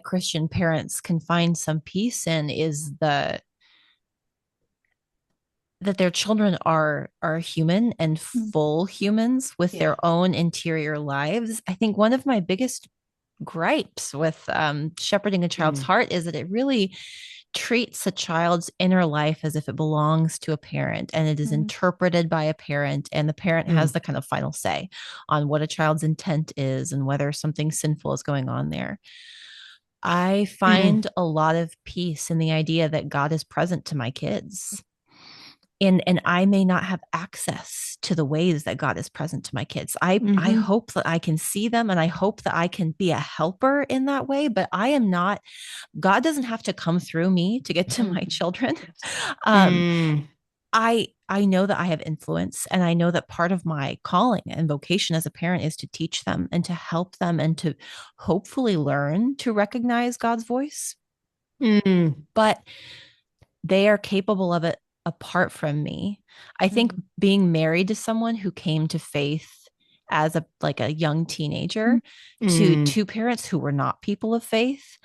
Christian parents can find some peace in is that their children are human and full humans with their own interior lives. I think one of my biggest gripes with shepherding a child's heart is that it really treats a child's inner life as if it belongs to a parent, and it is interpreted by a parent, and the parent has the kind of final say on what a child's intent is and whether something sinful is going on there. I find a lot of peace in the idea that God is present to my kids. And I may not have access to the ways that God is present to my kids. I hope that I can see them, and I hope that I can be a helper in that way, but I am not. God doesn't have to come through me to get to my children. I know that I have influence, and I know that part of my calling and vocation as a parent is to teach them and to help them and to hopefully learn to recognize God's voice. But they are capable of it apart from me. I think being married to someone who came to faith as a young teenager to two parents who were not people of faith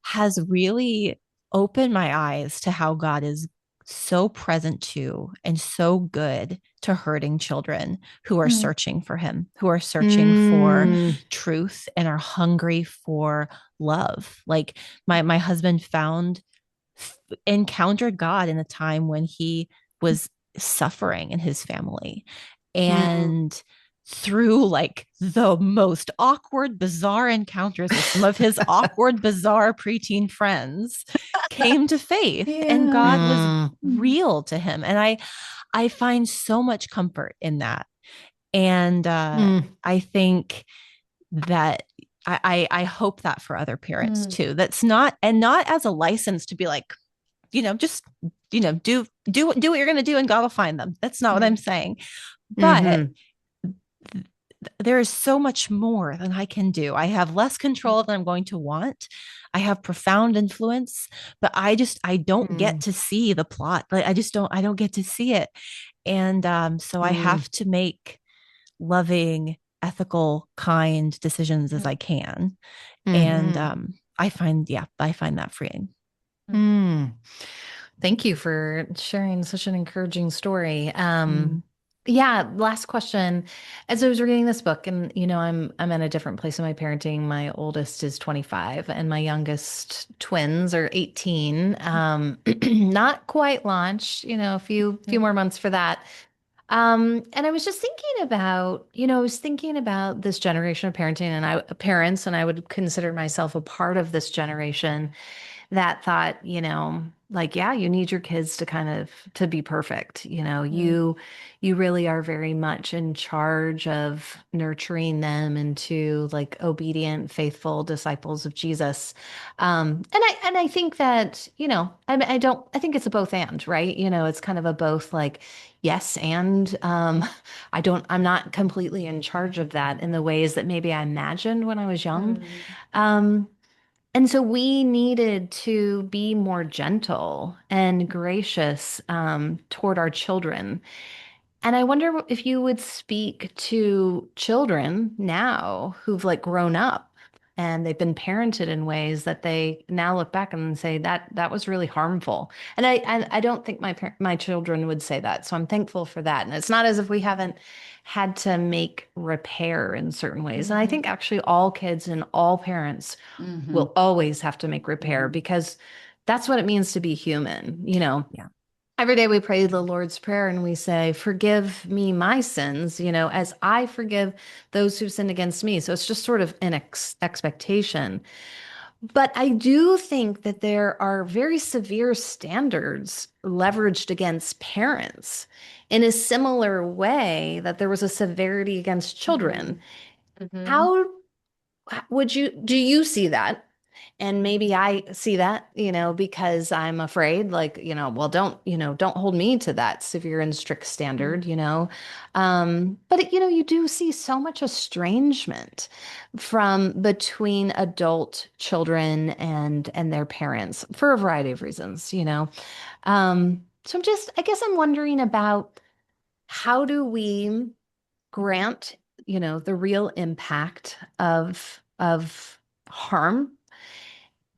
has really opened my eyes to how God is so present to and so good to hurting children who are searching for him, who are searching for truth and are hungry for love. Like my husband encountered God in a time when he was suffering in his family. And through like the most awkward, bizarre encounters with some of his awkward, bizarre preteen friends, came to faith, and God was real to him. And I find so much comfort in that. And I think that I hope that for other parents too. That's not as a license to be like, just, do what you're going to do and God will find them. That's not what I'm saying. But there is so much more than I can do. I have less control than I'm going to want. I have profound influence, but I don't get to see the plot. Like I don't get to see it. And so I have to make loving, ethical, kind decisions as I can. And I find that freeing. Thank you for sharing such an encouraging story. Yeah, last question. As I was reading this book, and I'm in a different place in my parenting. My oldest is 25 and my youngest twins are 18. Not quite launched, a few more months for that. And I was just thinking about, this generation of parenting and I would consider myself a part of this generation that thought, like, yeah, you need your kids to be perfect. You really are very much in charge of nurturing them into like obedient, faithful disciples of Jesus. And I think that, I think it's a both and, right? It's kind of a both, like, yes. And, I'm not completely in charge of that in the ways that maybe I imagined when I was young. And so we needed to be more gentle and gracious toward our children. And I wonder if you would speak to children now who've like grown up and they've been parented in ways that they now look back and say that was really harmful. And I don't think my children would say that. So I'm thankful for that. And it's not as if we haven't had to make repair in certain ways. And I think actually all kids and all parents will always have to make repair because that's what it means to be human, Yeah. Every day we pray the Lord's Prayer and we say, forgive me my sins, as I forgive those who sinned against me. So it's just sort of an expectation. But I do think that there are very severe standards leveraged against parents in a similar way that there was a severity against children. How do you see that? And maybe I see that, because I'm afraid, like, well, don't hold me to that severe and strict standard, But, you do see so much estrangement from between adult children and their parents for a variety of reasons. So I guess I'm wondering about how do we grant, the real impact of harm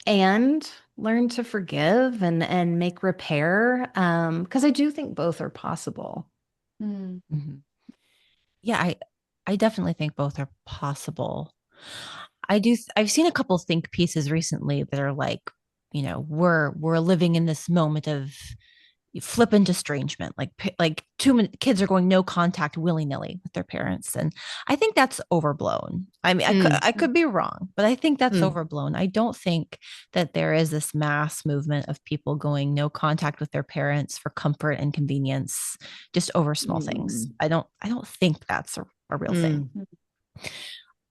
and learn to forgive and make repair. Because I do think both are possible. Yeah, I definitely think both are possible. I've seen a couple think pieces recently that are like, we're living in this moment of flippant estrangement, like too many kids are going no contact willy-nilly with their parents, and I think that's overblown. I mean, I could be wrong, but I think that's overblown. I don't think that there is this mass movement of people going no contact with their parents for comfort and convenience, just over small things. I don't think that's a real thing.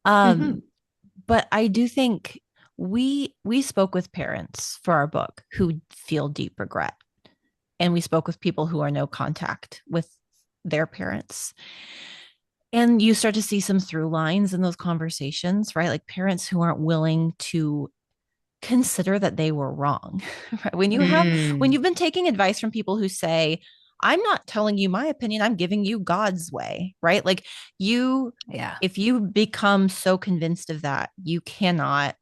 But I do think we spoke with parents for our book who feel deep regret. And we spoke with people who are no contact with their parents. And you start to see some through lines in those conversations, right? Like parents who aren't willing to consider that they were wrong. Right? When you've been taking advice from people who say, I'm not telling you my opinion, I'm giving you God's way, right? Like if you become so convinced of that, you cannot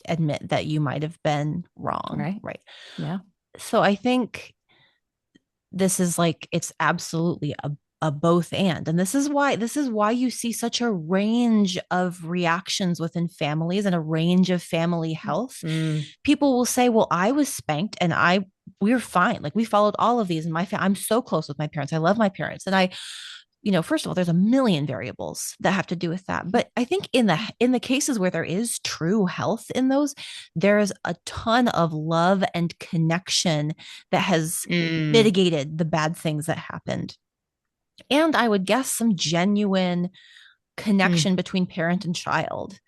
admit that you might have been wrong. Right. Yeah. So I think this is like, it's absolutely a both and this is why you see such a range of reactions within families and a range of family health. People will say, well, I was spanked and I we were fine. Like we followed all of these in my family. I'm so close with my parents. I love my parents. And I, first of all, there's a million variables that have to do with that. But I think in the cases where there is true health in those, there's a ton of love and connection that has mitigated the bad things that happened. And I would guess some genuine connection between parent and child.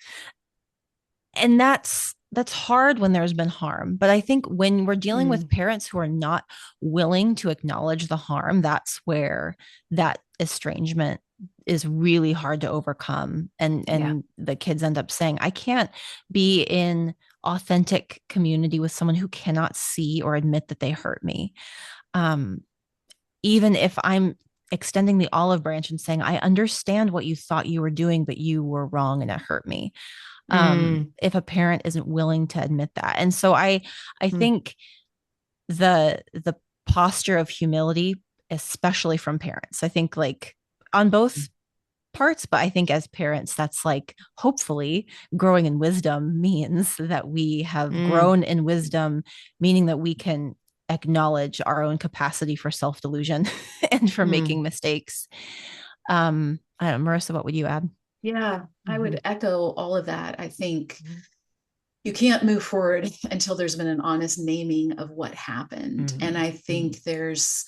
And that's hard when there's been harm. But I think when we're dealing with parents who are not willing to acknowledge the harm, that's where that estrangement is really hard to overcome. And the kids end up saying, I can't be in authentic community with someone who cannot see or admit that they hurt me. Even if I'm extending the olive branch and saying, I understand what you thought you were doing, but you were wrong and it hurt me. If a parent isn't willing to admit that. And so I think the posture of humility, especially from parents, I think like on both parts, but I think as parents, that's like hopefully growing in wisdom means that we have grown in wisdom, meaning that we can acknowledge our own capacity for self-delusion and for making mistakes. I don't know, Marissa, what would you add? Yeah, I would echo all of that. I think you can't move forward until there's been an honest naming of what happened. And I think there's,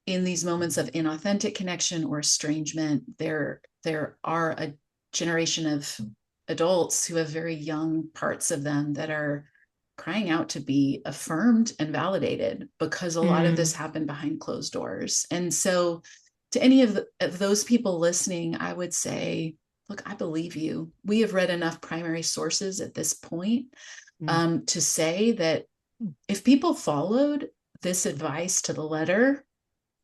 in these moments of inauthentic connection or estrangement, there are a generation of adults who have very young parts of them that are crying out to be affirmed and validated, because a lot of this happened behind closed doors. And so to any of those people listening, I would say, look, I believe you. We have read enough primary sources at this point to say that if people followed this advice to the letter,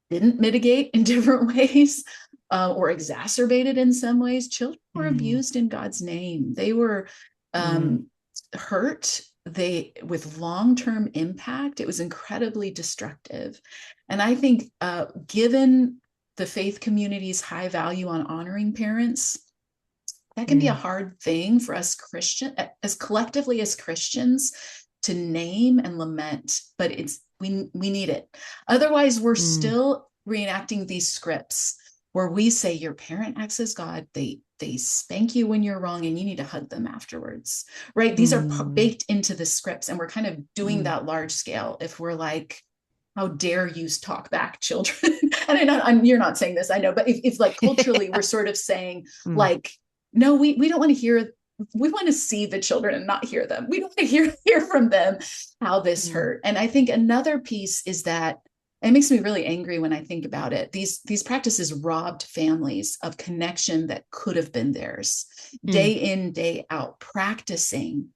didn't mitigate in different ways, or exacerbated in some ways, children were abused in God's name. They were hurt, with long-term impact. It was incredibly destructive. And I think given the faith community's high value on honoring parents, that can be a hard thing for us as collectively as Christians to name and lament, but we need it. Otherwise, we're still reenacting these scripts where we say your parent acts as God, they spank you when you're wrong and you need to hug them afterwards, right? These are baked into the scripts, and we're kind of doing that large scale if we're like, how dare you talk back, children? And you're not saying this, I know, but if like culturally we're sort of saying like, no, we don't want to hear, we want to see the children and not hear them. We don't want to hear from them how this hurt. And I think another piece is that it makes me really angry when I think about it. These practices robbed families of connection that could have been theirs, day in, day out, practicing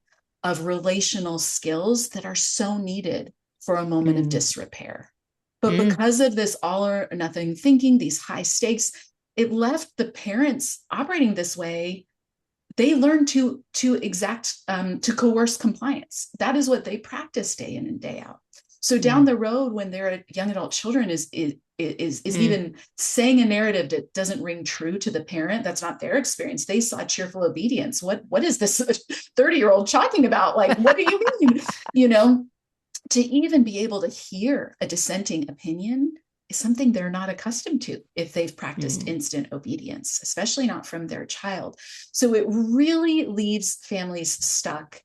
of relational skills that are so needed for a moment of disrepair. But because of this all or nothing thinking, these high stakes, it left the parents operating this way. They learned to coerce compliance. That is what they practice day in and day out. So down the road, when their young adult children is even saying a narrative that doesn't ring true to the parent, that's not their experience. They saw cheerful obedience. What is this 30-year-old talking about? Like, what do you mean? To even be able to hear a dissenting opinion is something they're not accustomed to if they've practiced instant obedience, especially not from their child. So it really leaves families stuck.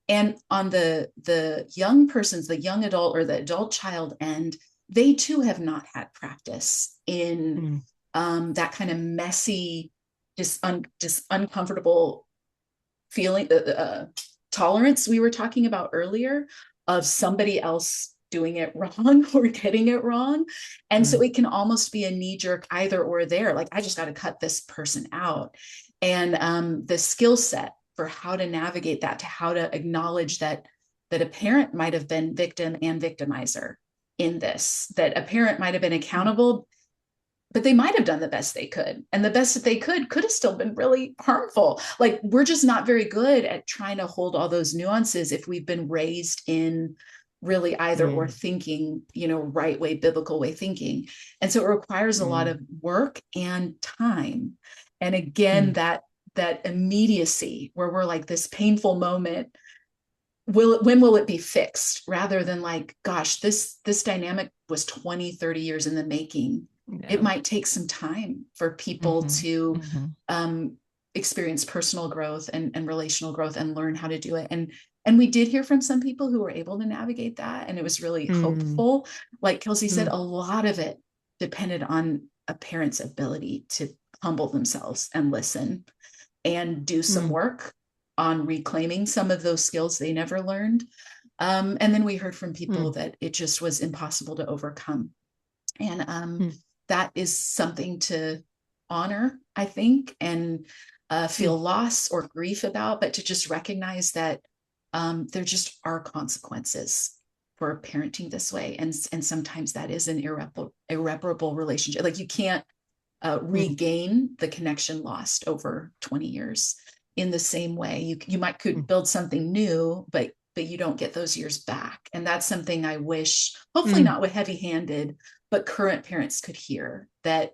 And on the young person's, the young adult or the adult child end, they too have not had practice in that kind of messy, just uncomfortable feeling, tolerance we were talking about earlier of somebody else doing it wrong or getting it wrong. And so it can almost be a knee-jerk either or there, like, I just got to cut this person out. And the skill set for how to navigate that, to how to acknowledge that a parent might have been victim and victimizer in this, that a parent might have been accountable, but they might have done the best they could. And the best that they could have still been really harmful. Like, we're just not very good at trying to hold all those nuances if we've been raised in really either or thinking, right way, biblical way thinking. And so it requires a lot of work and time. And again, that immediacy where we're like, this painful moment when will it be fixed, rather than like, gosh, this dynamic was 20, 30 years in the making. Yeah. It might take some time for people to experience personal growth and relational growth and learn how to do it. And we did hear from some people who were able to navigate that, and it was really hopeful. Like Kelsey said, a lot of it depended on a parent's ability to humble themselves and listen and do some work on reclaiming some of those skills they never learned. And then we heard from people that it just was impossible to overcome. And that is something to honor, I think, and feel loss or grief about, but to just recognize that there just are consequences for parenting this way. And sometimes that is an irreparable relationship. Like you can't regain the connection lost over 20 years. In the same way, you could build something new, but you don't get those years back. And that's something I wish, hopefully not with heavy-handed, but current parents could hear, that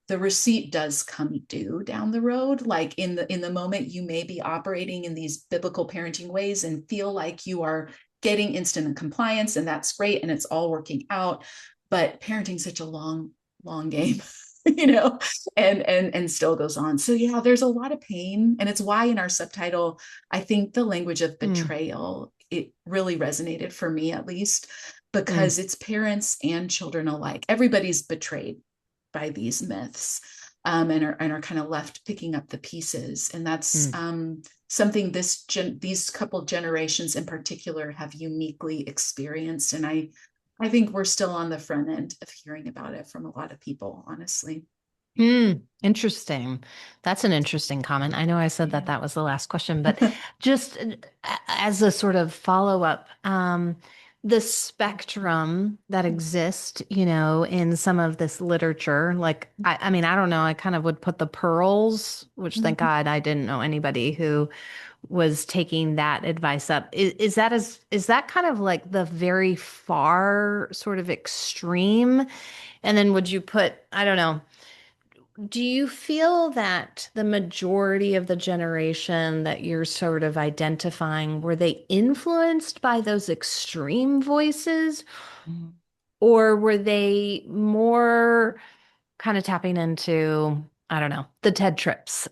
the receipt does come due down the road. Like in the moment, you may be operating in these biblical parenting ways and feel like you are getting instant compliance, and that's great, and it's all working out. But parenting is such a long game. And still goes on. So yeah, there's a lot of pain. And it's why in our subtitle, I think the language of betrayal, it really resonated for me, at least, because it's parents and children alike. Everybody's betrayed by these myths, and are kind of left picking up the pieces. And that's something these couple generations in particular have uniquely experienced. And I think we're still on the front end of hearing about it from a lot of people, honestly. Interesting. That's an interesting comment. I know I said that was the last question, but just as a sort of follow-up, the spectrum that exists, in some of this literature, like, I mean, I don't know, I kind of would put the pearls, which thank God I didn't know anybody who was taking that advice up. Is that kind of like the very far sort of extreme? And then would you put, I don't know, do you feel that the majority of the generation that you're sort of identifying, were they influenced by those extreme voices? Or were they more kind of tapping into, I don't know, the TED trips?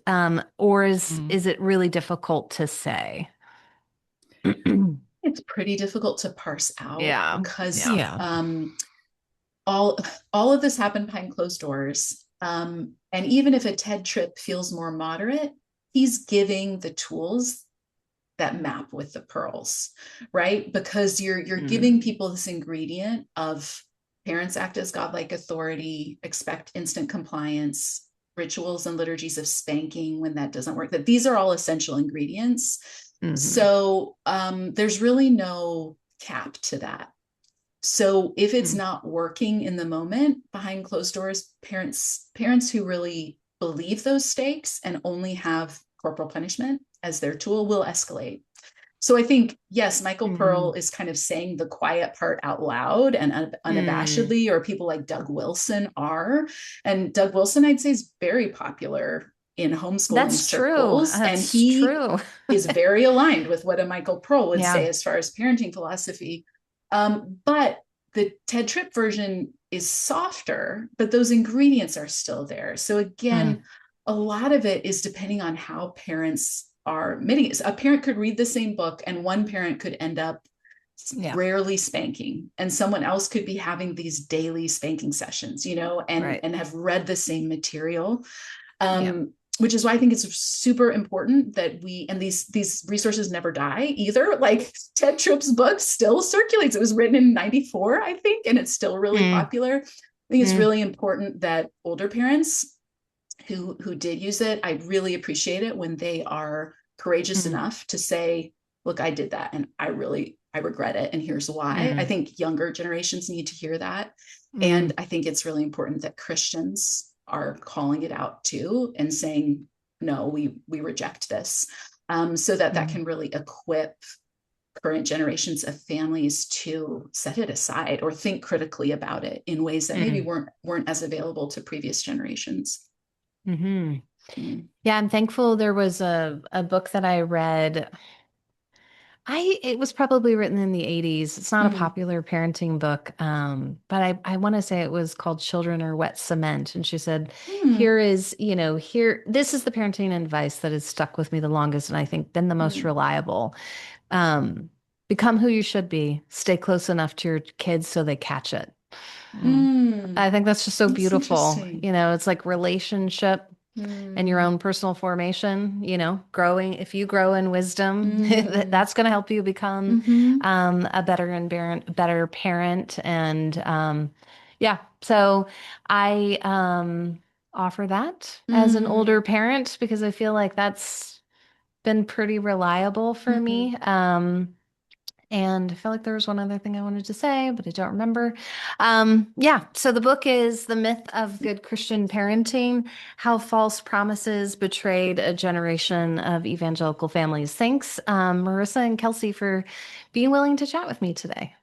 Or is it really difficult to say? It's pretty difficult to parse out, because all of this happened behind closed doors. And even if a TED trip feels more moderate, he's giving the tools that map with the pearls, right? Because you're giving people this ingredient of parents act as godlike authority, expect instant compliance, rituals and liturgies of spanking when that doesn't work, that these are all essential ingredients. So there's really no cap to that. So if it's not working in the moment behind closed doors, parents who really believe those stakes and only have corporal punishment as their tool will escalate. So I think, yes, Michael Pearl is kind of saying the quiet part out loud and unabashedly, or people like Doug Wilson are. And Doug Wilson, I'd say, is very popular in homeschooling circles. And he is very aligned with what a Michael Pearl would say as far as parenting philosophy. But the TED Trip version is softer, but those ingredients are still there. So again, a lot of it is depending on how parents are mitigating. A parent could read the same book, and one parent could end up rarely spanking, and someone else could be having these daily spanking sessions, and have read the same material. Which is why I think it's super important that these resources never die either. Like Ted Tripp's book still circulates. It was written in 94, I think, and it's still really popular. I think it's really important that older parents who did use it, I really appreciate it when they are courageous enough to say, look, I did that and I regret it, and here's why. I think younger generations need to hear that. And I think it's really important that Christians are calling it out too and saying, no, we reject this, so that can really equip current generations of families to set it aside or think critically about it in ways that maybe weren't as available to previous generations. Yeah, I'm thankful there was a book that I read It was probably written in the 80s. It's not a Mm. popular parenting book. But I want to say it was called Children Are Wet Cement. And she said, Mm. here is, this is the parenting advice that has stuck with me the longest and I think been the most Mm. reliable. Um, Become who you should be. Stay close enough to your kids so they catch it. Mm. I think that's just so That's beautiful. interesting. It's like relationship and your Mm. own personal formation, growing. If you grow in wisdom, Mm. that's going to help you become Mm-hmm. a better parent. And yeah, so I offer that as an Mm. older parent because I feel like that's been pretty reliable for Mm. me. And I felt like there was one other thing I wanted to say, but I don't remember. Yeah, so the book is The Myth of Good Christian Parenting: How False Promises Betrayed a Generation of Evangelical Families. Thanks, Marissa and Kelsey, for being willing to chat with me today.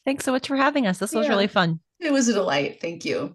Thanks so much for having us. This was Yeah, really fun. it was a delight. Thank you.